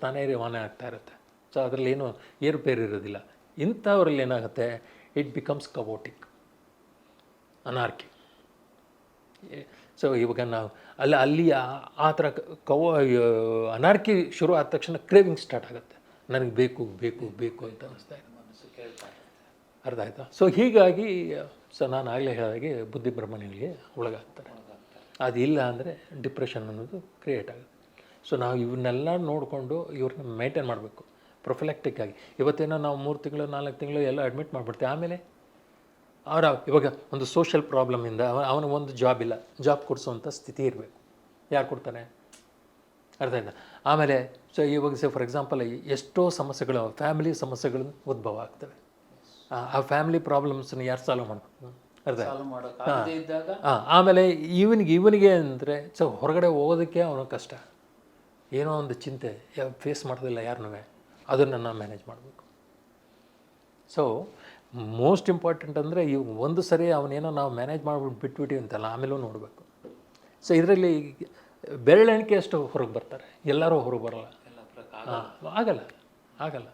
ತಾನೇ ರವಾನೆ ಆಗ್ತಾ ಇರುತ್ತೆ. ಸೊ ಅದರಲ್ಲಿ ಏನು ಏರುಪೇರು ಇರೋದಿಲ್ಲ. ಇಂಥವ್ರಲ್ಲಿ ಏನಾಗುತ್ತೆ, ಇಟ್ ಬಿಕಮ್ಸ್ ಕವೋಟಿಕ್, ಅನಾರ್ಕಿ. ಸೊ ಇವಾಗ ನಾವು ಅಲ್ಲಿ ಆ ಥರ ಅನಾರ್ಕಿ ಶುರು ಆದ ತಕ್ಷಣ ಕ್ರೇವಿಂಗ್ ಸ್ಟಾರ್ಟ್ ಆಗುತ್ತೆ. ನನಗೆ ಬೇಕು ಬೇಕು ಬೇಕು ಅಂತ ಅನ್ನಿಸ್ತಾ ಇದೆ, ಅರ್ಥ ಆಯ್ತಾ? ಸೊ ಹೀಗಾಗಿ ನಾನು ಆಗಲೇ ಹೇಳಿದಾಗೆ ಬುದ್ಧಿಭ್ರಮಣೆಗಳಿಗೆ ಒಳಗಾಗ್ತಾರೆ. ಅದಿಲ್ಲ ಅಂದರೆ ಡಿಪ್ರೆಷನ್ ಅನ್ನೋದು ಕ್ರಿಯೇಟ್ ಆಗುತ್ತೆ. ಸೊ ನಾವು ಇವನ್ನೆಲ್ಲ ನೋಡಿಕೊಂಡು ಇವ್ರನ್ನ ಮೇಂಟೈನ್ ಮಾಡಬೇಕು ಪ್ರೊಫಿಲೆಕ್ಟಿಕ್ ಆಗಿ. ಇವತ್ತೇನೋ ನಾವು 3 ತಿಂಗಳು 4 ತಿಂಗಳು ಎಲ್ಲ ಅಡ್ಮಿಟ್ ಮಾಡಿಬಿಡ್ತೀವಿ. ಆಮೇಲೆ ಇವಾಗ ಒಂದು ಸೋಷಿಯಲ್ ಪ್ರಾಬ್ಲಮಿಂದ ಅವನಿಗೆ ಒಂದು ಜಾಬ್ ಇಲ್ಲ, ಜಾಬ್ ಕೊಡಿಸೋವಂಥ ಸ್ಥಿತಿ ಇರಬೇಕು. ಯಾರು ಕೊಡ್ತಾನೆ? ಅರ್ಥ ಆಯ್ತಾ? ಆಮೇಲೆ ಸೊ ಇವಾಗ ಫಾರ್ ಎಕ್ಸಾಂಪಲ್ ಎಷ್ಟೋ ಸಮಸ್ಯೆಗಳು, ಫ್ಯಾಮಿಲಿ ಸಮಸ್ಯೆಗಳು ಉದ್ಭವ ಆಗ್ತವೆ. ಆ ಫ್ಯಾಮಿಲಿ ಪ್ರಾಬ್ಲಮ್ಸನ್ನು ಯಾರು ಸಾಲ್ವ್ ಮಾಡಬೇಕು? ಅರ್ಥ ಆಮೇಲೆ ಇವನಿಗೆ ಅಂದರೆ ಸೊ ಹೊರಗಡೆ ಹೋಗೋದಕ್ಕೆ ಅವನು ಕಷ್ಟ, ಏನೋ ಒಂದು ಚಿಂತೆ ಫೇಸ್ ಮಾಡೋದಿಲ್ಲ ಯಾರನ್ನೂ, ಅದನ್ನು ನಾವು ಮ್ಯಾನೇಜ್ ಮಾಡಬೇಕು. ಸೊ ಮೋಸ್ಟ್ ಇಂಪಾರ್ಟೆಂಟ್ ಅಂದರೆ ಒಂದು ಸರಿ ಅವನೇನೋ ನಾವು ಮ್ಯಾನೇಜ್ ಮಾಡಿಬಿಟ್ಟು ಬಿಟ್ಬಿಟ್ಟಿವಿ ಅಂತಲ್ಲ, ಆಮೇಲೂ ನೋಡಬೇಕು. ಸೊ ಇದರಲ್ಲಿ ಬೆರಳೆಣಿಕೆ ಅಷ್ಟು ಹೊರಗೆ ಬರ್ತಾರೆ, ಎಲ್ಲರೂ ಹೊರಗೆ ಬರೋಲ್ಲ, ಆಗಲ್ಲ.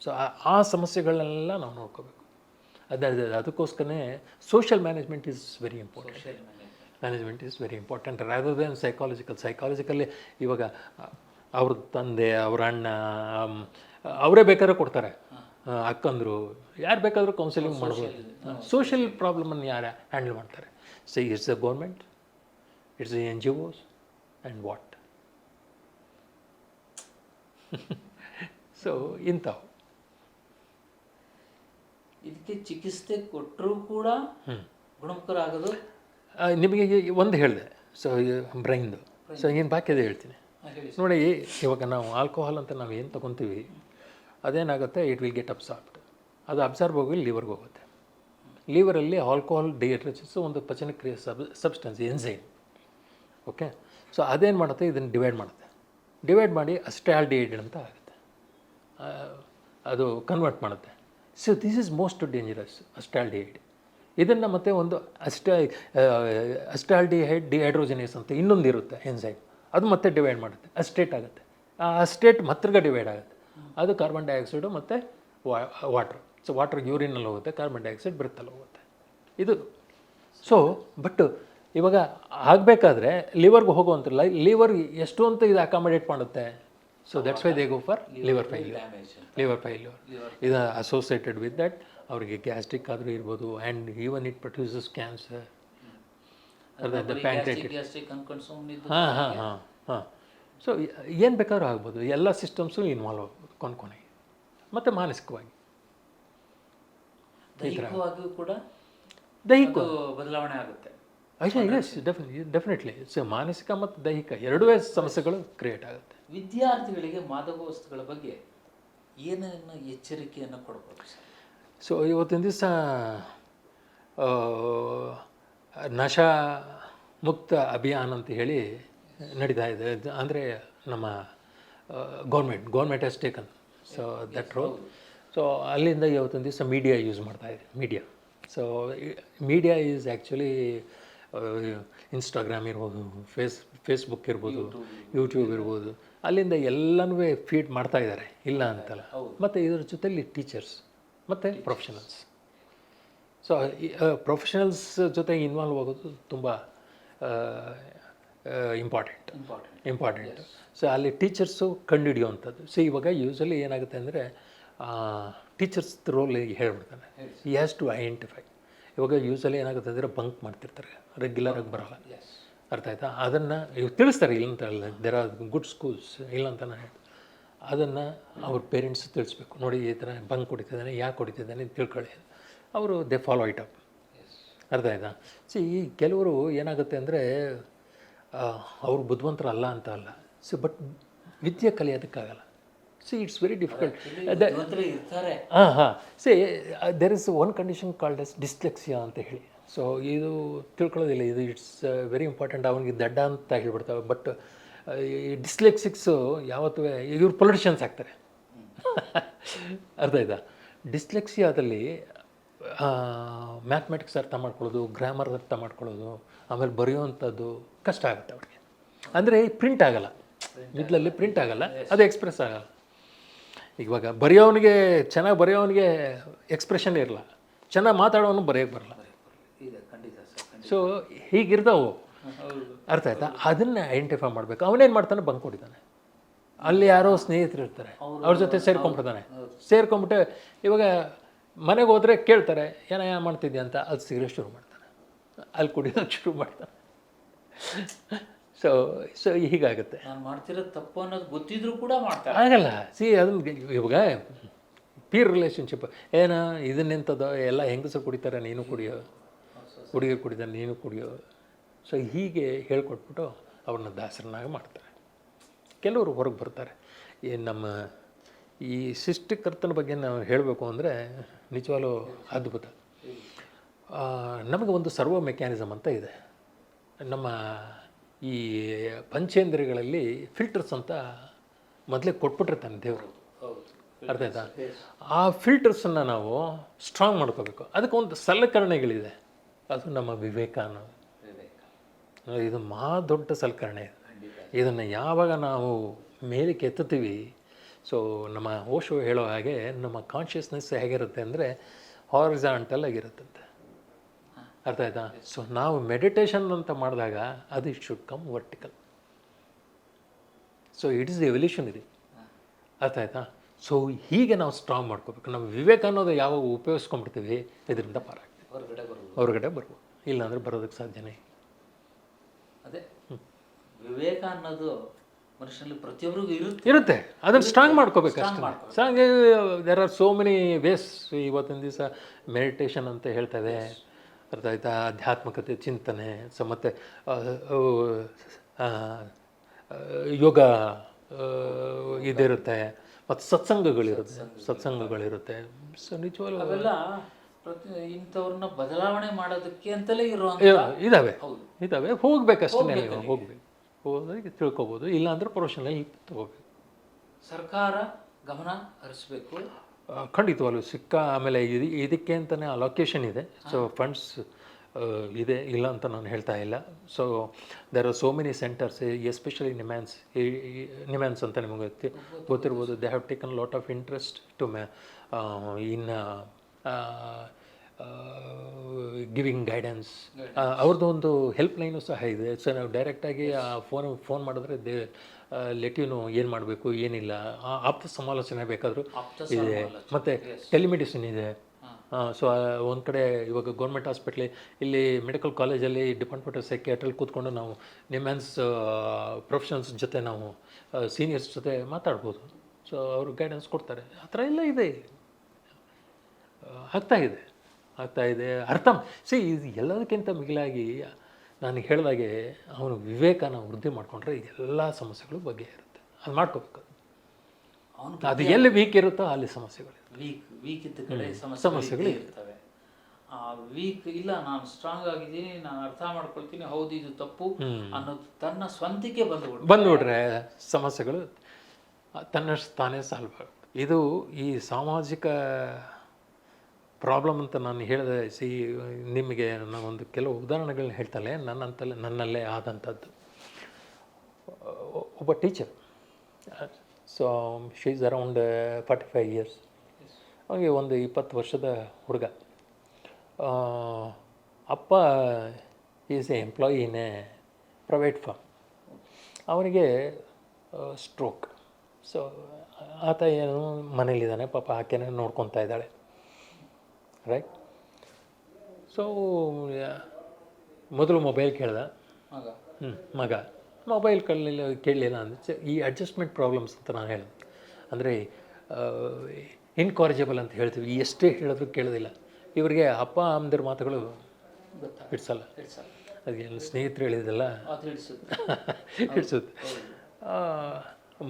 ಸೊ ಆ ಸಮಸ್ಯೆಗಳನ್ನೆಲ್ಲ ನಾವು ನೋಡ್ಕೋಬೇಕು. ಅದಕ್ಕೋಸ್ಕರನೇ social management is very important rather than psychologically. ಇವಾಗ ಅವ್ರ ತಂದೆ, ಅವ್ರ ಅಣ್ಣ, ಅವರೇ ಬೇಕಾದ್ರೆ ಕೊಡ್ತಾರೆ, ಅಕ್ಕಂದರು, ಯಾರು ಬೇಕಾದರೂ ಕೌನ್ಸಿಲಿಂಗ್ ಮಾಡ್ಬೋದು. ಸೋಷಿಯಲ್ ಪ್ರಾಬ್ಲಮನ್ನು ಯಾರು ಹ್ಯಾಂಡಲ್ ಮಾಡ್ತಾರೆ? So it's the government, it's the NGOs and what. So ಇಂಥವು ಇದಕ್ಕೆ ಚಿಕಿತ್ಸೆ ಕೊಟ್ಟರೂ ಕೂಡ ಗುಣಮುಖರ ಆಗೋದು. ನಿಮಗೆ ಒಂದು ಹೇಳಿದೆ, ಸೊ ಬ್ರೈನ್ದು. ಸೊ ಏನು ಬಾಕಿದೆ ಹೇಳ್ತೀನಿ ನೋಡಿ. ಇವಾಗ ನಾವು ಆಲ್ಕೋಹಾಲ್ ಅಂತ ನಾವು ಏನು ತೊಗೊತೀವಿ, ಅದೇನಾಗುತ್ತೆ, ಇಟ್ ವಿಲ್ ಗೆಟ್ ಅಬ್ಸಾರ್ಬ್ಡ್. ಅದು ಅಬ್ಸಾರ್ಬ್ ಹೋಗಿ ಲಿವರ್ಗೆ ಹೋಗುತ್ತೆ. ಲಿವರಲ್ಲಿ ಆಲ್ಕೋಹಾಲ್ ಡಿಹೈಡ್ರೇಷನ್ಸ್ ಒಂದು ಪಚನಕ್ರಿಯೆ ಸಬ್ಸ್ಟೆನ್ಸ್, ಎನ್ಸೈಮ್. ಓಕೆ, ಸೊ ಅದೇನು ಮಾಡುತ್ತೆ, ಇದನ್ನು ಡಿವೈಡ್ ಮಾಡಿ ಅಸ್ಟಾಲ್ಡಿಹೈಡ್ ಅಂತ ಆಗುತ್ತೆ, ಅದು ಕನ್ವರ್ಟ್ ಮಾಡುತ್ತೆ. So this is most dangerous, acetaldehyde. ಇದನ್ನು ಮತ್ತೆ ಒಂದು ಅಸ್ಟಾಲ್ಡಿಹೈಡ್ ಡಿಹೈಡ್ರೋಜಿನೇಸ್ ಅಂತ ಇನ್ನೊಂದು ಇರುತ್ತೆ ಎನ್ಸೈಮ್, ಅದು ಮತ್ತೆ ಡಿವೈಡ್ ಮಾಡುತ್ತೆ, ಅಸ್ಟೇಟ್ ಆಗುತ್ತೆ. ಆ ಅಸ್ಟೇಟ್ ಮತ್ತಿರ್ಗ ಡಿವೈಡ್ ಆಗುತ್ತೆ, ಅದು ಕಾರ್ಬನ್ ಡೈಆಕ್ಸೈಡು ಮತ್ತು ವಾಟ್ರ್. ಸೊ ವಾಟ್ರ್ ಯೂರಿನಲ್ಲಿ ಹೋಗುತ್ತೆ, ಕಾರ್ಬನ್ ಡೈಆಕ್ಸೈಡ್ ಬ್ರೆತ್ತಲ್ಲಿ ಹೋಗುತ್ತೆ. ಇದು ಸೊ ಬಟ್ ಇವಾಗ ಆಗಬೇಕಾದ್ರೆ ಲಿವರ್ಗೆ ಹೋಗುವಂತಿಲ್ಲ, ಲಿವರ್ ಎಷ್ಟು ಅಂತ ಇದು ಅಕಾಮಡೇಟ್ ಮಾಡುತ್ತೆ. So that's why they go for liver failure. ಇದು ಅಸೋಸಿಯೇಟೆಡ್ ವಿತ್ ದಟ್ ಅವರಿಗೆ ಗ್ಯಾಸ್ಟ್ರಿಕ್ ಆದರೂ ಇರ್ಬೋದು, and even it produces cancer, pancreatic. ಹಾಂ. ಸೊ ಏನು ಬೇಕಾದ್ರೂ ಆಗ್ಬೋದು, ಎಲ್ಲ ಸಿಸ್ಟಮ್ಸು ಇನ್ವಾಲ್ವ್ ಆಗ್ಬೋದು ಕೊನೆಗೆ. ಮತ್ತು ಮಾನಸಿಕವಾಗಿ ಕೂಡ ದೈಹಿಕ ಬದಲಾವಣೆ ಆಗುತ್ತೆ. S, definitely. ಸೊ ಮಾನಸಿಕ ಮತ್ತು ದೈಹಿಕ ಎರಡೂ ಸಮಸ್ಯೆಗಳು ಕ್ರಿಯೇಟ್ ಆಗುತ್ತೆ. ವಿದ್ಯಾರ್ಥಿಗಳಿಗೆ ಮಾದಕ ವಸ್ತುಗಳ ಬಗ್ಗೆ ಏನೇನು ಎಚ್ಚರಿಕೆಯನ್ನು ಕೊಡ್ಬೋದು? ಸೊ ಇವತ್ತಿನ ದಿವಸ ನಶಾ ಮುಕ್ತ ಅಭಿಯಾನ ಅಂತ ಹೇಳಿ ನಡೀತಾ ಇದೆ. ಅಂದರೆ ನಮ್ಮ government has taken so that roll. So ಅಲ್ಲಿಂದ ಇವತ್ತಿನ ದಿವಸ ಮೀಡಿಯಾ ಯೂಸ್ ಮಾಡ್ತಾಯಿದೆ. So media is actually Instagram ಇರ್ಬೋದು, ಫೇಸ್ಬುಕ್ ಇರ್ಬೋದು, ಯೂಟ್ಯೂಬ್ ಇರ್ಬೋದು, ಅಲ್ಲಿಂದ ಎಲ್ಲನೂ ಫೀಡ್ ಮಾಡ್ತಾ ಇದ್ದಾರೆ, ಇಲ್ಲ ಅಂತಲ್ಲ. ಮತ್ತು ಇದರ ಜೊತೆಲಿ ಟೀಚರ್ಸ್ ಮತ್ತು ಪ್ರೊಫೆಷನಲ್ಸ್. ಸೊ ಪ್ರೊಫೆಷನಲ್ಸ್ ಜೊತೆ ಇನ್ವಾಲ್ವ್ ಆಗೋದು ತುಂಬ ಇಂಪಾರ್ಟೆಂಟ್. ಸೊ ಅಲ್ಲಿ ಟೀಚರ್ಸು ಕಂಡುಹಿಡಿಯುವಂಥದ್ದು. ಸೊ ಇವಾಗ ಯೂಸಲಿ ಏನಾಗುತ್ತೆ ಅಂದರೆ ಟೀಚರ್ಸ್ ರೋಲ್ ಹೇಳ್ಬಿಡ್ತಾನೆ, ಈ ಹ್ಯಾಸ್ ಟು ಐಡೆಂಟಿಫೈ. ಇವಾಗ ಯೂಸಲಿ ಏನಾಗುತ್ತೆ ಅಂದರೆ ಬಂಕ್ ಮಾಡ್ತಿರ್ತಾರೆ, ರೆಗ್ಯುಲರಾಗಿ ಬರೋಲ್ಲ, ಅರ್ಥ ಆಯ್ತಾ? ಅದನ್ನು ಇವಾಗ ತಿಳಿಸ್ತಾರೆ, ಇಲ್ಲಂತ ಅಲ್ಲ, ದೇರ್ ಆರ್ ಗುಡ್ ಸ್ಕೂಲ್ಸ್, ಇಲ್ಲ ಅಂತ ನಾನು ಹೇಳ್ತೀನಿ. ಅದನ್ನು ಅವ್ರ ಪೇರೆಂಟ್ಸ್ ತಿಳಿಸ್ಬೇಕು, ನೋಡಿ ಈ ಥರ ಬಂಕ್ ಹೊಡಿತಿದ್ದಾನೆ, ಯಾಕೆ ಹೊಡಿತಿದ್ದಾನೆ ತಿಳ್ಕೊಳ್ಳಿ. ಅವರು ದೇ ಫಾಲೋ ಇಟ್ ಅಪ್, ಅರ್ಥ ಆಯ್ತಾ? ಸಿ ಈ ಕೆಲವರು ಏನಾಗುತ್ತೆ ಅಂದರೆ ಅವರು ಬುದ್ಧಿವಂತರು ಅಲ್ಲ ಅಂತ ಅಲ್ಲ, ಸೊ ಬಟ್ ವಿದ್ಯೆ ಕಲಿಯೋದಕ್ಕಾಗಲ್ಲ. See it's very difficult. See there is one condition called as dyslexia ಅಂತ ಹೇಳಿ. ಸೊ ಇದು ತಿಳ್ಕೊಳ್ಳೋದಿಲ್ಲ, ಇದು ಇಟ್ಸ್ ವೆರಿ ಇಂಪಾರ್ಟೆಂಟ್. ಅವನಿಗೆ ದಡ್ಡ ಅಂತ ಹೇಳ್ಬಿಡ್ತಾವೆ. ಬಟ್ ಈ ಡಿಸ್ಲೆಕ್ಸಿಕ್ಸು ಯಾವತ್ತೂ ಇವ್ರು ಪೊಲಿಟಿಷಿಯನ್ಸ್ ಆಗ್ತಾರೆ, ಅರ್ಥ ಆಯ್ತಾ? ಡಿಸ್ಲೆಕ್ಸಿಯಾದಲ್ಲಿ ಮ್ಯಾಥಮೆಟಿಕ್ಸ್ ಅರ್ಥ ಮಾಡ್ಕೊಳ್ಳೋದು, ಗ್ರಾಮರ್ ಅರ್ಥ ಮಾಡ್ಕೊಳ್ಳೋದು, ಆಮೇಲೆ ಬರೆಯುವಂಥದ್ದು ಕಷ್ಟ ಆಗುತ್ತೆ ಅವ್ರಿಗೆ. ಅಂದರೆ ಪ್ರಿಂಟ್ ಆಗೋಲ್ಲ, ಮಿಡ್ಲಲ್ಲಿ ಪ್ರಿಂಟ್ ಆಗೋಲ್ಲ, ಅದು ಎಕ್ಸ್ಪ್ರೆಸ್ ಆಗೋಲ್ಲ. ಇವಾಗ ಚೆನ್ನಾಗಿ ಬರೆಯೋನಿಗೆ ಎಕ್ಸ್ಪ್ರೆಷನ್ ಇರಲ್ಲ, ಚೆನ್ನಾಗಿ ಮಾತಾಡೋನು ಬರೆಯೋಕ್ಕೆ ಬರಲ್ಲ. ಸೊ ಹೀಗಿರ್ತಾವೆ ಅರ್ಥ ಆಯ್ತಾ? ಅದನ್ನು ಐಡೆಂಟಿಫೈ ಮಾಡಬೇಕು. ಅವನೇನು ಮಾಡ್ತಾನೆ, ಬಂಕ್ ಹೊಡಿತಾನೆ. ಅಲ್ಲಿ ಯಾರೋ ಸ್ನೇಹಿತರು ಇರ್ತಾರೆ, ಅವ್ರ ಜೊತೆ ಸೇರ್ಕೊಂಡ್ಬಿಡ್ತಾನೆ. ಸೇರ್ಕೊಂಡ್ಬಿಟ್ಟು ಇವಾಗ ಮನೆಗೆ ಹೋದರೆ ಕೇಳ್ತಾರೆ ಏನೋ ಮಾಡ್ತಿದ್ಯಾ ಅಂತ, ಅಲ್ಲಿ ಸಿಗರೇಟ್ ಶುರು ಮಾಡ್ತಾನೆ, ಅಲ್ಲಿ ಕುಡಿಯೋಕ್ಕೆ ಶುರು ಮಾಡ್ತಾನೆ. ಸೊ ಹೀಗಾಗುತ್ತೆ. ನಾನು ಮಾಡ್ತಿರೋದು ತಪ್ಪು ಅನ್ನೋದು ಗೊತ್ತಿದ್ರು ಕೂಡ ಮಾಡ್ತಾರೆ. ಆಗಲ್ಲ. ಅದನ್ನು ಇವಾಗ ಪೀರ್ ರಿಲೇಷನ್ಶಿಪ್ ಏನೋ ಇದನ್ನೆಂಥದ್ದು, ಎಲ್ಲ ಹೆಂಗಸರು ಕುಡಿತಾರೆ ನೀನು ಕುಡಿಯೋ, ಹುಡುಗಿ ಕುಡಿತಾರೆ ನೀನು ಕುಡಿಯೋ. ಸೊ ಹೀಗೆ ಹೇಳ್ಕೊಟ್ಬಿಟ್ಟು ಅವ್ರನ್ನ ದಾಸರನ್ನಾಗಿ ಮಾಡ್ತಾರೆ. ಕೆಲವರು ಹೊರಗೆ ಬರ್ತಾರೆ. ನಮ್ಮ ಈ ಸೃಷ್ಟಿಕರ್ತನ ಬಗ್ಗೆ ನಾವು ಹೇಳಬೇಕು ಅಂದರೆ ನಿಜವಾಗ್ಲೂ ಅದ್ಭುತ. ನಮಗೆ ಒಂದು ಸರ್ವೋ ಮೆಕ್ಯಾನಿಸಮ್ ಅಂತ ಇದೆ. ನಮ್ಮ ಈ ಪಂಚೇಂದ್ರಿಯಗಳಲ್ಲಿ ಫಿಲ್ಟರ್ಸ್ ಅಂತ ಮೊದಲೇ ಕೊಟ್ಬಿಟ್ಟಿರ್ತಾನೆ ದೇವರು. ಅರ್ಥ ಆಯ್ತಾ? ಆ ಫಿಲ್ಟರ್ಸನ್ನು ನಾವು ಸ್ಟ್ರಾಂಗ್ ಮಾಡ್ಕೋಬೇಕು. ಅದಕ್ಕೆ ಒಂದು ಸಲಕರಣೆಗಳಿದೆ, ಅದು ನಮ್ಮ ವಿವೇಕ ಅನ್ನೋದು. ಇದು ದೊಡ್ಡ ಸಲಕರಣೆ. ಇದನ್ನು ಯಾವಾಗ ನಾವು ಮೇಲಕ್ಕೆ ಎತ್ತುತ್ತೀವಿ, ಸೊ ನಮ್ಮ ಓಶೋ ಹೇಳೋ ಹಾಗೆ ನಮ್ಮ ಕಾನ್ಷಿಯಸ್ನೆಸ್ ಹೇಗಿರುತ್ತೆ ಅಂದರೆ ಹಾರಿಜಾಂಟಲ್ ಆಗಿರುತ್ತಂತೆ. ಅರ್ಥ ಆಯ್ತಾ? ಸೊ ನಾವು ಮೆಡಿಟೇಷನ್ ಅಂತ ಮಾಡಿದಾಗ ಅದು it should come vertical. So it is evolutionary. ಅರ್ಥ ಆಯ್ತಾ? ಸೊ ಹೀಗೆ ನಾವು ಸ್ಟ್ರಾಂಗ್ ಮಾಡ್ಕೋಬೇಕು. ನಮ್ಮ ವಿವೇಕ ಅನ್ನೋದು ಯಾವಾಗ ಉಪಯೋಗಿಸ್ಕೊಂಡ್ಬಿಡ್ತೀವಿ, ಇದರಿಂದ ಪಾರಾಗ್ತೀವಿ, ಹೊರಗಡೆ ಬರ್ಬೋದು. ಇಲ್ಲಾಂದರೆ ಬರೋದಕ್ಕೆ ಸಾಧ್ಯನೇ. ಅದೇ ವಿವೇಕ ಅನ್ನೋದು ಮನುಷ್ಯನಲ್ಲಿ ಪ್ರತಿಯೊಬ್ಬರಿಗೂ ಇರುತ್ತೆ. ಅದನ್ನು ಸ್ಟ್ರಾಂಗ್ ಮಾಡ್ಕೋಬೇಕು ಅಷ್ಟೇ. Strong there are so many ways. ಇವತ್ತಿನ ದಿವಸ ಮೆಡಿಟೇಷನ್ ಅಂತ ಹೇಳ್ತೇವೆ. ಅರ್ಥ ಆಯ್ತಾ? ಆಧ್ಯಾತ್ಮಿಕತೆ ಚಿಂತನೆ. ಸೊ ಮತ್ತು ಯೋಗ ಇದಿರುತ್ತೆ, ಮತ್ತು ಸತ್ಸಂಗಗಳಿರುತ್ತೆ. ಸೊ ನಿಜವಾಗ್ಲೂ ಅವೆಲ್ಲ ಇಂಥವ್ರನ್ನ ಬದಲಾವಣೆ ಮಾಡೋದಕ್ಕೆ ಅಂತಲೇ ಇದ್ದಾವೆ. ಹೋಗ್ಬೇಕಷ್ಟೇ, ನೀವು ಹೋಗ್ಬೇಕು, ಹೋಗಿ ತಿಳ್ಕೊಬೋದು. ಇಲ್ಲಾಂದ್ರೆ ಪ್ರೊಫೆಷನಲ್ ತಗೋಬೇಕು. ಸರ್ಕಾರ ಗಮನ ಹರಿಸ್ಬೇಕು ಖಂಡಿತವಾಗ್ಲೂ. ಆಮೇಲೆ ಇದಕ್ಕೆ ಅಂತಲೇ ಅಲೊಕೇಶನ್ ಇದೆ. ಸೊ ಫಂಡ್ಸ್ ಇದೆ, ಇಲ್ಲ ಅಂತ ನಾನು ಹೇಳ್ತಾ ಇಲ್ಲ. So there are so many centres, especially NIMHANS ಅಂತ ನಿಮಗೆ ಗೊತ್ತಿರ್ಬೋದು. They have taken lot of interest to in giving guidance. ಅವ್ರದ್ದು ಒಂದು ಹೆಲ್ಪ್ ಲೈನು ಸಹ ಇದೆ. ಸೊ ನಾವು ಡೈರೆಕ್ಟಾಗಿ ಫೋನ್ ಮಾಡಿದ್ರೆ ಲೆಟ್ ಯು ನೋ ಏನು ಮಾಡಬೇಕು ಏನಿಲ್ಲ. ಆಪ್ತ ಸಮಾಲೋಚನೆ ಬೇಕಾದರೂ ಇದೆ, ಮತ್ತು ಟೆಲಿಮೆಡಿಸಿನ್ ಇದೆ. ಸೊ ಒಂದು ಕಡೆ ಇವಾಗ ಗೌರ್ಮೆಂಟ್ ಹಾಸ್ಪಿಟ್ಲಿ, ಇಲ್ಲಿ ಮೆಡಿಕಲ್ ಕಾಲೇಜಲ್ಲಿ ಡಿಪಾರ್ಟ್ಮೆಂಟ್ ಆಫ್ ಸೈಕಿಯಾಟ್ರಿಯಲ್ಲಿ ಕೂತ್ಕೊಂಡು ನಾವು ನಿಮ್ಯಾನ್ಸ್ ಪ್ರೊಫೆಷನ್ಸ್ ಜೊತೆ ನಾವು ಸೀನಿಯರ್ಸ್ ಜೊತೆ ಮಾತಾಡ್ಬೋದು. ಸೊ ಅವರು ಗೈಡೆನ್ಸ್ ಕೊಡ್ತಾರೆ. ಆ ಥರ ಎಲ್ಲ ಇದೆ, ಆಗ್ತಾ ಇದೆ. ಅರ್ಥ ಇದು ಎಲ್ಲದಕ್ಕಿಂತ ಮಿಗಿಲಾಗಿ ನಾನು ಹೇಳಿದಾಗೆ ಅವನು ವಿವೇಕನ ವೃದ್ಧಿ ಮಾಡಿಕೊಂಡ್ರೆ ಎಲ್ಲ ಸಮಸ್ಯೆಗಳು ಬಗೆಹರುತ್ತೆ. ಅದು ಮಾಡ್ಕೋಬೇಕು. ಅದು ಎಲ್ಲಿ ವೀಕ್ ಇರುತ್ತೋ ಅಲ್ಲಿ ಸಮಸ್ಯೆಗಳು ವೀಕ್ ಇದ್ದ ಕಡೆ ಸಮಸ್ಯೆಗಳು ಇರ್ತವೆ. ವೀಕ್ ಇಲ್ಲ, ನಾನು ಸ್ಟ್ರಾಂಗ್ ಆಗಿದ್ದೀನಿ, ನಾನು ಅರ್ಥ ಮಾಡ್ಕೊಳ್ತೀನಿ, ಹೌದು ಇದು ತಪ್ಪು ಅನ್ನೋದು ತನ್ನ ಸ್ವಂತಿಕೆ ಬಂದುಬಿಟ್ರೆ ಸಮಸ್ಯೆಗಳು ತನ್ನಷ್ಟು ತಾನೇ ಸಾಲ್ವ್ ಆಗುತ್ತೆ. ಇದು ಈ ಸಾಮಾಜಿಕ ಪ್ರಾಬ್ಲಮ್ ಅಂತ ನಾನು ಹೇಳಿದೆ. ನಿಮಗೆ ನಾನು ಒಂದು ಕೆಲವು ಉದಾಹರಣೆಗಳನ್ನ ಹೇಳ್ತಲೇ ನನ್ನಲ್ಲೇ ಆದಂಥದ್ದು. ಒಬ್ಬ teacher, so she is around 45 years. ಅವನಿಗೆ ಒಂದು 20 ವರ್ಷದ ಹುಡುಗ. ಅಪ್ಪ is A employee in a private firm. ಅವನಿಗೆ ಸ್ಟ್ರೋಕ್. ಸೊ ಆತ ಏನು ಮನೇಲಿದ್ದಾನೆ, ಪಾಪ ಆಕೆನೇ ನೋಡ್ಕೊತಾ ಇದ್ದಾಳೆ, ರೈಟ್. ಸೊ ಮೊದಲು ಮೊಬೈಲ್ ಕೇಳ್ದ ಮಗ. ಮೊಬೈಲ್ ಕೇಳಲಿಲ್ಲ ಅಂದರೆ ಈ ಅಡ್ಜಸ್ಟ್ಮೆಂಟ್ ಪ್ರಾಬ್ಲಮ್ಸ್ ಅಂತ ನಾನು ಹೇಳಿದೆ. ಅಂದರೆ ಇನ್ಕಾರಿಜಬಲ್ ಅಂತ ಹೇಳ್ತೀವಿ, ಎಷ್ಟೇ ಹೇಳಿದ್ರು ಕೇಳೋದಿಲ್ಲ. ಇವರಿಗೆ ಅಪ್ಪ ಅಮ್ಮದಿರ ಮಾತುಗಳು ಹಿಡ್ಸಲ್ಲ. ಅದಕ್ಕೆ ಸ್ನೇಹಿತರು ಹೇಳಿದಲ್ಲ ಹಿಡ್ಸುತ್ತೆ.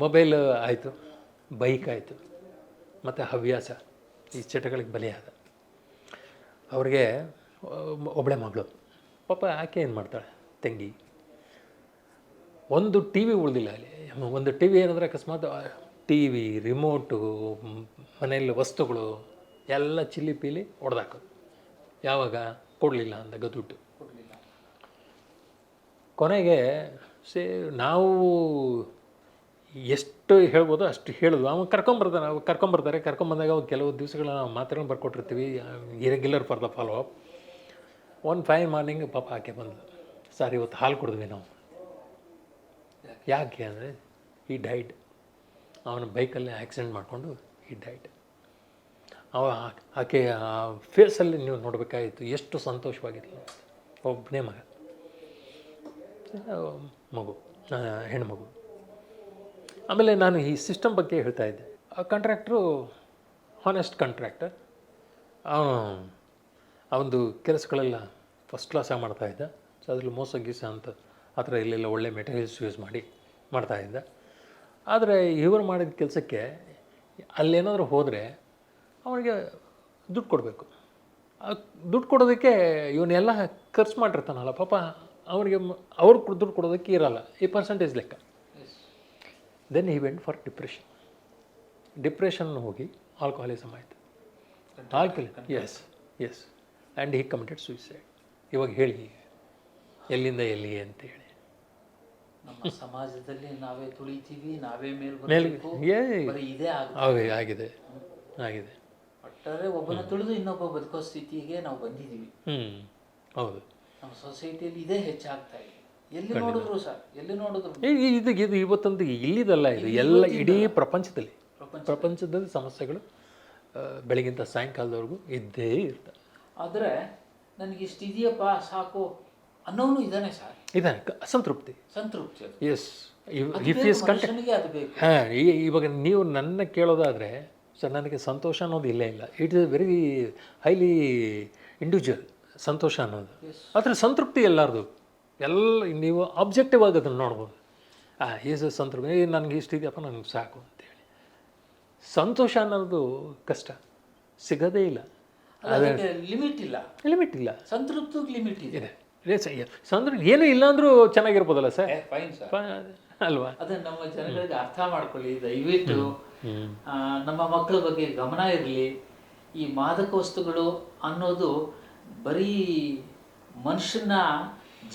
ಮೊಬೈಲ್ ಆಯಿತು, ಬೈಕ್ ಆಯಿತು, ಮತ್ತು ಹವ್ಯಾಸ, ಈ ಚಟಗಳಿಗೆ ಬಲಿಯಾದ. ಅವ್ರಿಗೆ ಒಬ್ಬಳೆ ಮಗಳು, ಪಾಪ ಆಕೆ ಏನು ಮಾಡ್ತಾಳೆ, ತಂಗಿ. ಒಂದು ಟಿ ವಿ ಉಳಿದಿಲ್ಲ ಅಲ್ಲಿ. ಒಂದು ಟಿ ವಿ ಏನಂದರೆ ಅಕಸ್ಮಾತ್ ಟಿ ವಿ ರಿಮೋಟು ಮನೆಯಲ್ಲಿ ವಸ್ತುಗಳು ಎಲ್ಲ ಚಿಲ್ಲಿ ಪೀಲಿ ಹೊಡೆದಾಕೋದು. ಯಾವಾಗ ಕೊಡಲಿಲ್ಲ ಅಂದಾಗ ದುಡ್ಡು ಕೊನೆಗೆ ನಾವು ಎಷ್ಟು ಹೇಳ್ಬೋದು ಅಷ್ಟು ಹೇಳೋದು. ಅವ್ನು ಕರ್ಕೊಂಬರ್ತಾರೆ. ಅವಾಗ ಕೆಲವು ದಿವಸಗಳ ನಾವು ಮಾತ್ರೆಗಳನ್ನ ಬರ್ಕೊಟ್ಟಿರ್ತೀವಿ, irregular for the follow up. 1 fine morning ಪಾಪ ಆಕೆ ಬಂದು ಸರ್ ಇವತ್ತು ಹಾಲು ಕುಡಿದ್ವಿ ನಾವು. ಯಾಕೆ ಅಂದರೆ ಈ ಡೈಡ್, ಅವನ ಬೈಕಲ್ಲಿ ಆಕ್ಸಿಡೆಂಟ್ ಮಾಡಿಕೊಂಡು ಈ ಡೈಡ್. ಆಕೆ ಫೇಸಲ್ಲಿ ನೀವು ನೋಡಬೇಕಾಗಿತ್ತು, ಎಷ್ಟು ಸಂತೋಷವಾಗಿರಲಿಲ್ಲ. ಒಬ್ಬನೇ ಮಗು, ಹೆಣ್ಮಗು. ಆಮೇಲೆ ನಾನು ಈ ಸಿಸ್ಟಮ್ ಬಗ್ಗೆ ಹೇಳ್ತಾ ಇದ್ದೆ. ಆ ಕಾಂಟ್ರಾಕ್ಟ್ರು ಹಾನೆಸ್ಟ್ ಕಾಂಟ್ರಾಕ್ಟರ್, ಅವನದು ಕೆಲಸಗಳೆಲ್ಲ ಫಸ್ಟ್ ಕ್ಲಾಸಾಗಿ ಮಾಡ್ತಾಯಿದ್ದ. ಸೊ ಅದ್ರಲ್ಲಿ ಮೋಸ ಗೀಸ ಅಂತ ಆ ಥರ ಇಲ್ಲೆಲ್ಲ ಒಳ್ಳೆ ಮೆಟೀರಿಯಲ್ಸ್ ಯೂಸ್ ಮಾಡಿ ಮಾಡ್ತಾಯಿದ್ದ. ಆದರೆ ಇವರು ಮಾಡಿದ ಕೆಲಸಕ್ಕೆ ಅಲ್ಲೇನಾದರೂ ಹೋದರೆ ಅವನಿಗೆ ದುಡ್ಡು ಕೊಡಬೇಕು. ದುಡ್ಡು ಕೊಡೋದಕ್ಕೆ ಇವನ್ನೆಲ್ಲ ಖರ್ಚು ಮಾಡಿರ್ತಾನಲ್ಲ ಪಾಪ, ಅವನಿಗೆ ಅವ್ರು ದುಡ್ಡು ಕೊಡೋದಕ್ಕೆ ಇರಲ್ಲ ಈ ಪರ್ಸೆಂಟೇಜ್ ಲೆಕ್ಕ. Then he went for depression ಹೋಗಿ ಆಲ್ಕೋಹಾಲಿಸಮ್ ಆಯಿತು. Yes and he committed suicide. ಇವಾಗ ಹೇಳಿ ಎಲ್ಲಿಂದ ಎಲ್ಲಿಗೆ ಅಂತ ಹೇಳಿ. ನಮ್ಮ ಸಮಾಜದಲ್ಲಿ ನಾವೇ ತುಳಿತೀವಿ, ನಾವೇ ಇದೇ ಆಗಿದೆ. ಒಟ್ಟಾರೆ ಒಬ್ಬನ ತುಳಿದು ಇನ್ನೊಬ್ಬ ಬದುಕೋ ಸ್ಥಿತಿಗೆ ನಾವು ಬಂದಿದ್ದೀವಿ. ಹೌದು, ನಮ್ಮ ಸೊಸೈಟಿಯಲ್ಲಿ ಇದೇ ಹೆಚ್ಚಾಗ್ತಾ ಇದೆ. ಎಲ್ಲಿ ನೋಡಿದ್ರು ಸರ್, ಎಲ್ಲಿ ನೋಡಿದ್ರು ಇದು ಇವತ್ತೊಂದು ಇಲ್ಲಿದಲ್ಲ, ಇದು ಎಲ್ಲ ಇಡೀ ಪ್ರಪಂಚದಲ್ಲಿ ಸಮಸ್ಯೆಗಳು ಬೆಳಗಿಂದ ಸಾಯಂಕಾಲದವರೆಗೂ ಇದ್ದೇ ಇರ್ತವೆ. ಆದರೆ ನನಗಿಷ್ಟು ಇದೆಯಪ್ಪ ಸಾಕು ಅನ್ನೋನು ಇದ್ದಾನೆ ಸರ್, ಇದಾನೆ ಸಂತೃಪ್ತಿ. ಎಸ್, ಅದು ಬೇಕು. ಹಾಂ, ಇವಾಗ ನೀವು ನನ್ನ ಕೇಳೋದಾದರೆ ಸರ್, ನನಗೆ ಸಂತೋಷ ಅನ್ನೋದು ಇಲ್ಲೇ ಇಲ್ಲ. It is very highly individual ಸಂತೋಷ ಅನ್ನೋದು. ಆದರೆ ಸಂತೃಪ್ತಿ ಎಲ್ಲರದು, ಎಲ್ಲ ನೀವು ಆಬ್ಜೆಕ್ಟಿವ್ ಆಗಿ ಅದನ್ನು ನೋಡ್ಬೋದು. ಈಸ್ ಸಂತೃಪ್ತಿ, ನನಗೆ ಇಷ್ಟಿದೆಯಪ್ಪ, ನನಗೆ ಸಾಕು ಅಂತೇಳಿ. ಸಂತೋಷ ಅನ್ನೋದು ಕಷ್ಟ, ಸಿಗೋದೇ ಇಲ್ಲ. ಲಿಮಿಟ್ ಇಲ್ಲ, ಸಂತೃಪ್ತಿಗೆ ಲಿಮಿಟ್ ಇದೆ. ಏನೂ ಇಲ್ಲ ಅಂದರೂ ಚೆನ್ನಾಗಿರ್ಬೋದಲ್ಲ ಸರ್, ಅಲ್ವಾ? ಅದನ್ನು ನಮ್ಮ ಜನಗಳಿಗೆ ಅರ್ಥ ಮಾಡ್ಕೊಳ್ಳಿ ದಯವಿಟ್ಟು. ನಮ್ಮ ಮಕ್ಕಳ ಬಗ್ಗೆ ಗಮನ ಇರಲಿ. ಈ ಮಾದಕ ವಸ್ತುಗಳು ಅನ್ನೋದು ಬರೀ ಮನುಷ್ಯನ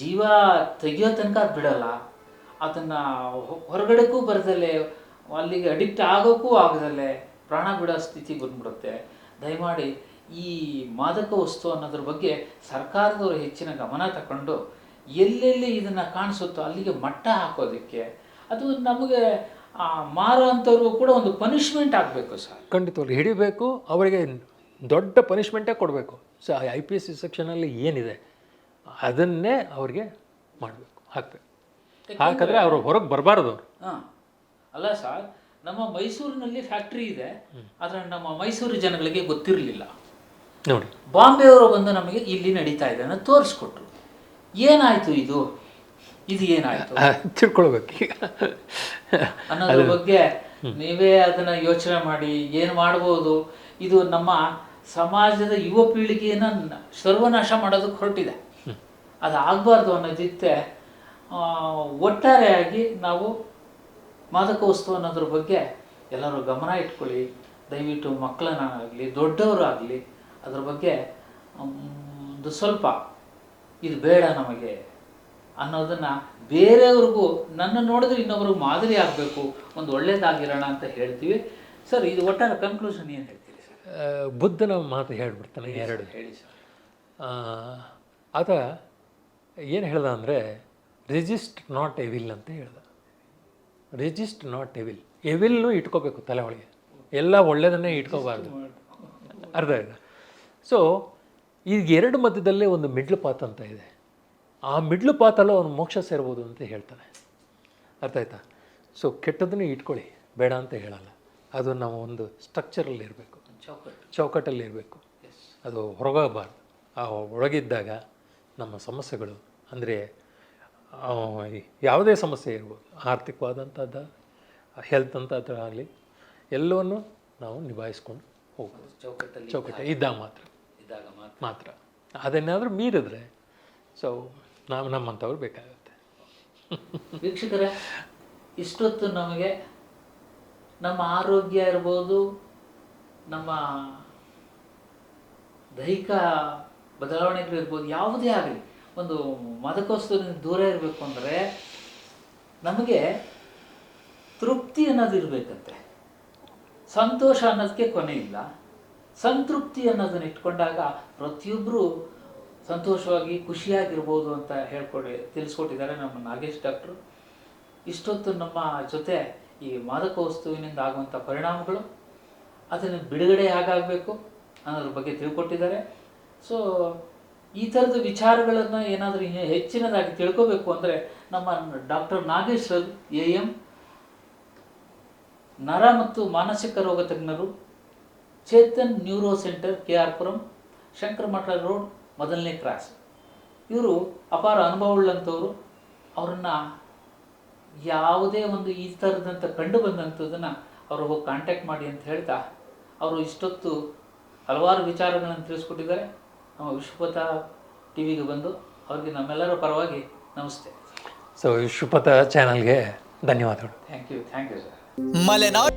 ಜೀವ ತೆಗಿಯೋ ತನಕ ಅದು ಬಿಡಲ್ಲ. ಅದನ್ನು ಹೊರಗಡೆಗೂ ಬರದಲ್ಲೇ, ಅಲ್ಲಿಗೆ ಅಡಿಕ್ಟ್ ಆಗೋಕ್ಕೂ ಆಗದಲ್ಲೇ ಪ್ರಾಣ ಬಿಡೋ ಸ್ಥಿತಿ ಬಂದ್ಬಿಡುತ್ತೆ. ದಯಮಾಡಿ ಈ ಮಾದಕ ವಸ್ತು ಅನ್ನೋದ್ರ ಬಗ್ಗೆ ಸರ್ಕಾರದವರು ಹೆಚ್ಚಿನ ಗಮನ ತಗೊಂಡು ಎಲ್ಲೆಲ್ಲಿ ಇದನ್ನು ಕಾಣಿಸುತ್ತೋ ಅಲ್ಲಿಗೆ ಮಟ್ಟ ಹಾಕೋದಕ್ಕೆ, ಅದು ನಮಗೆ ಮಾರೋ ಅಂಥವ್ರಿಗೂ ಕೂಡ ಒಂದು ಪನಿಷ್ಮೆಂಟ್ ಆಗಬೇಕು ಸರ್. ಖಂಡಿತವಾಗ್ಲೂ ಹಿಡಿಬೇಕು, ಅವರಿಗೆ ದೊಡ್ಡ ಪನಿಷ್ಮೆಂಟೇ ಕೊಡಬೇಕು. ಸೊ IPC ಸೆಕ್ಷನಲ್ಲಿ ಏನಿದೆ ಅದನ್ನೇ ಅವ್ರಿಗೆ ಮಾಡಬೇಕು, ಹಾಕಬೇಕು. ಹಾಕಿದ್ರೆ ಅವರು ಹೊರಗೆ ಬರಬಾರ್ದು ಅವರು. ಅಲ್ಲ ಸರ್, ನಮ್ಮ ಮೈಸೂರಿನಲ್ಲಿ ಫ್ಯಾಕ್ಟ್ರಿ ಇದೆ, ಆದರೆ ನಮ್ಮ ಮೈಸೂರು ಜನಗಳಿಗೆ ಗೊತ್ತಿರಲಿಲ್ಲ. ನೋಡಿ, ಬಾಂಬೆಯವರು ಬಂದು ನಮಗೆ ಇಲ್ಲಿ ನಡೀತಾ ಇದೆ ಅನ್ನೋ ತೋರಿಸ್ಕೊಟ್ರು. ಏನಾಯಿತು ಇದು ಏನಾಯಿತು ತಿಳ್ಕೊಳ್ಬೇಕು ಈಗ ಅನ್ನೋದ್ರ ಬಗ್ಗೆ ನೀವೇ ಅದನ್ನು ಯೋಚನೆ ಮಾಡಿ ಏನು ಮಾಡ್ಬೋದು. ಇದು ನಮ್ಮ ಸಮಾಜದ ಯುವ ಪೀಳಿಗೆಯನ್ನು ಸರ್ವನಾಶ ಮಾಡೋದಕ್ಕೆ ಹೊರಟಿದೆ. ಅದು ಆಗಬಾರ್ದು ಅನ್ನೋದಿತ್ತೆ. ಒಟ್ಟಾರೆಯಾಗಿ ನಾವು ಮಾದಕ ವಸ್ತು ಅನ್ನೋದ್ರ ಬಗ್ಗೆ ಎಲ್ಲರೂ ಗಮನ ಇಟ್ಕೊಳ್ಳಿ ದಯವಿಟ್ಟು. ಮಕ್ಕಳನ್ನಾಗಲಿ ದೊಡ್ಡವರಾಗಲಿ ಅದ್ರ ಬಗ್ಗೆ ಒಂದು ಸ್ವಲ್ಪ ಇದು ಬೇಡ ನಮಗೆ ಅನ್ನೋದನ್ನು ಬೇರೆಯವ್ರಿಗೂ, ನನ್ನ ನೋಡಿದ್ರೆ ಇನ್ನೊಬ್ರಿಗೆ ಮಾದರಿ ಆಗಬೇಕು, ಒಂದು ಒಳ್ಳೇದಾಗಿರೋಣ ಅಂತ ಹೇಳ್ತೀವಿ ಸರ್. ಇದು ಒಟ್ಟಾರೆ ಕನ್ಕ್ಲೂಷನ್ ಏನು ಹೇಳ್ತೀರಿ ಸರ್? ಬುದ್ಧನ ಮಾತು ಹೇಳ್ಬಿಡ್ತಾನೆ ಎರಡು. ಹೇಳಿ ಸರ್. ಆತ ಏನು ಹೇಳ್ದ ಅಂದರೆ, ರೆಜಿಸ್ಟ್ ನಾಟ್ ಎವಿಲ್ ಅಂತ ಹೇಳ್ದ. ರೆಜಿಸ್ಟ್ ನಾಟ್ ಎವಿಲ್ನು ಇಟ್ಕೋಬೇಕು ತಲೆ ಒಳಗೆ, ಎಲ್ಲ ಒಳ್ಳೆಯದನ್ನೇ ಇಟ್ಕೋಬಾರ್ದು. ಅರ್ಥ ಆಯ್ತಾ? ಸೊ ಈಗ ಎರಡು ಮಧ್ಯದಲ್ಲೇ ಒಂದು ಮಿಡ್ಲ್ ಪಾತ್ ಅಂತ ಇದೆ. ಆ ಮಿಡ್ಲ್ ಪಾತಲ್ಲೂ ಅವನು ಮೋಕ್ಷ ಸೇರ್ಬೋದು ಅಂತ ಹೇಳ್ತಾನೆ. ಅರ್ಥ ಆಯ್ತಾ? ಸೊ ಕೆಟ್ಟದನ್ನೇ ಇಟ್ಕೊಳ್ಳಿ, ಬೇಡ ಅಂತ ಹೇಳಲ್ಲ. ಅದು ನಾವು ಒಂದು ಸ್ಟ್ರಕ್ಚರಲ್ಲಿ ಇರಬೇಕು, ಚೌಕಟ್ಟಲ್ಲಿ ಇರಬೇಕು. ಅದು ಹೊರಗೋಗಬಾರ್ದು. ಆ ಒಳಗಿದ್ದಾಗ ನಮ್ಮ ಸಮಸ್ಯೆಗಳು, ಅಂದರೆ ಯಾವುದೇ ಸಮಸ್ಯೆ ಇರ್ಬೋದು, ಆರ್ಥಿಕವಾದಂಥದ್ದು, ಹೆಲ್ತ್ ಅಂಥದ್ದು ಆಗಲಿ, ಎಲ್ಲವನ್ನು ನಾವು ನಿಭಾಯಿಸ್ಕೊಂಡು ಹೋಗ್ಬೋದು. ಚೌಕಟ್ಟು ಇದ್ದಾಗ ಮಾತ್ರ. ಅದನ್ನಾದರೂ ಮೀರಿದ್ರೆ ಸೊ ನಾವು ನಮ್ಮಂಥವ್ರು ಬೇಕಾಗುತ್ತೆ. ವೀಕ್ಷಕರೇ, ಇಷ್ಟೊತ್ತು ನಮಗೆ ನಮ್ಮ ಆರೋಗ್ಯ ಇರ್ಬೋದು, ನಮ್ಮ ದೈಹಿಕ ಬದಲಾವಣೆಗಳಿರ್ಬೋದು, ಯಾವುದೇ ಆಗಲಿ ಒಂದು ಮಾದಕೋತ್ಸವದಿಂದ ದೂರ ಇರಬೇಕು ಅಂದರೆ ನಮಗೆ ತೃಪ್ತಿ ಅನ್ನೋದು ಇರಬೇಕಂತೆ. ಸಂತೋಷ ಅನ್ನೋದಕ್ಕೆ ಕೊನೆ ಇಲ್ಲ. ಸಂತೃಪ್ತಿ ಅನ್ನೋದನ್ನ ಇಟ್ಕೊಂಡಾಗ ಪ್ರತಿಯೊಬ್ಬರು ಸಂತೋಷವಾಗಿ ಖುಷಿಯಾಗಿರ್ಬೋದು ಅಂತ ತಿಳಿಸ್ಕೊಟ್ಟಿದ್ದಾರೆ ನಮ್ಮ ನಾಗೇಶ್ ಡಾಕ್ಟ್ರು. ಇಷ್ಟೊತ್ತು ನಮ್ಮ ಜೊತೆ ಈ ಮಾದಕ ವಸ್ತುವಿನಿಂದ ಆಗುವಂಥ ಪರಿಣಾಮಗಳು, ಅದನ್ನು ಬಿಡುಗಡೆ ಹೇಗಾಗಬೇಕು ಅನ್ನೋದ್ರ ಬಗ್ಗೆ ತಿಳ್ಕೊಟ್ಟಿದ್ದಾರೆ. ಸೊ ಈ ಥರದ ವಿಚಾರಗಳನ್ನು ಏನಾದರೂ ಹೆಚ್ಚಿನದಾಗಿ ತಿಳ್ಕೋಬೇಕು ಅಂದರೆ ನಮ್ಮ ಡಾಕ್ಟರ್ ನಾಗೇಶ್ AM, ನರ ಮತ್ತು ಮಾನಸಿಕ ರೋಗ ತಜ್ಞರು, Chetan neuro centre, KR Puram, Shankar Mutt road, ಮೊದಲನೇ ಕ್ರಾಸ್. ಇವರು ಅಪಾರ ಅನುಭವವುಳ್ಳಂಥವ್ರು. ಅವರನ್ನು ಯಾವುದೇ ಒಂದು ಈ ಥರದಂಥ ಕಂಡು ಬಂದಂಥದ್ದನ್ನು ಅವರು ಹೋಗಿ ಕಾಂಟ್ಯಾಕ್ಟ್ ಮಾಡಿ ಅಂತ ಹೇಳ್ತಾ, ಅವರು ಇಷ್ಟೊತ್ತು ಹಲವಾರು ವಿಚಾರಗಳನ್ನು ತಿಳಿಸ್ಕೊಟ್ಟಿದ್ದಾರೆ. ನಮ್ಮ ವಿಶ್ವಪಥ ಟಿವಿಗೆ ಬಂದು ಅವ್ರಿಗೆ ನಮ್ಮೆಲ್ಲರ ಪರವಾಗಿ ನಮಸ್ತೆ. ಸೊ ವಿಶ್ವಪಥ ಚಾನಲ್ಗೆ ಧನ್ಯವಾದಗಳು. Thank you sir. ಮಲೆನಾಡು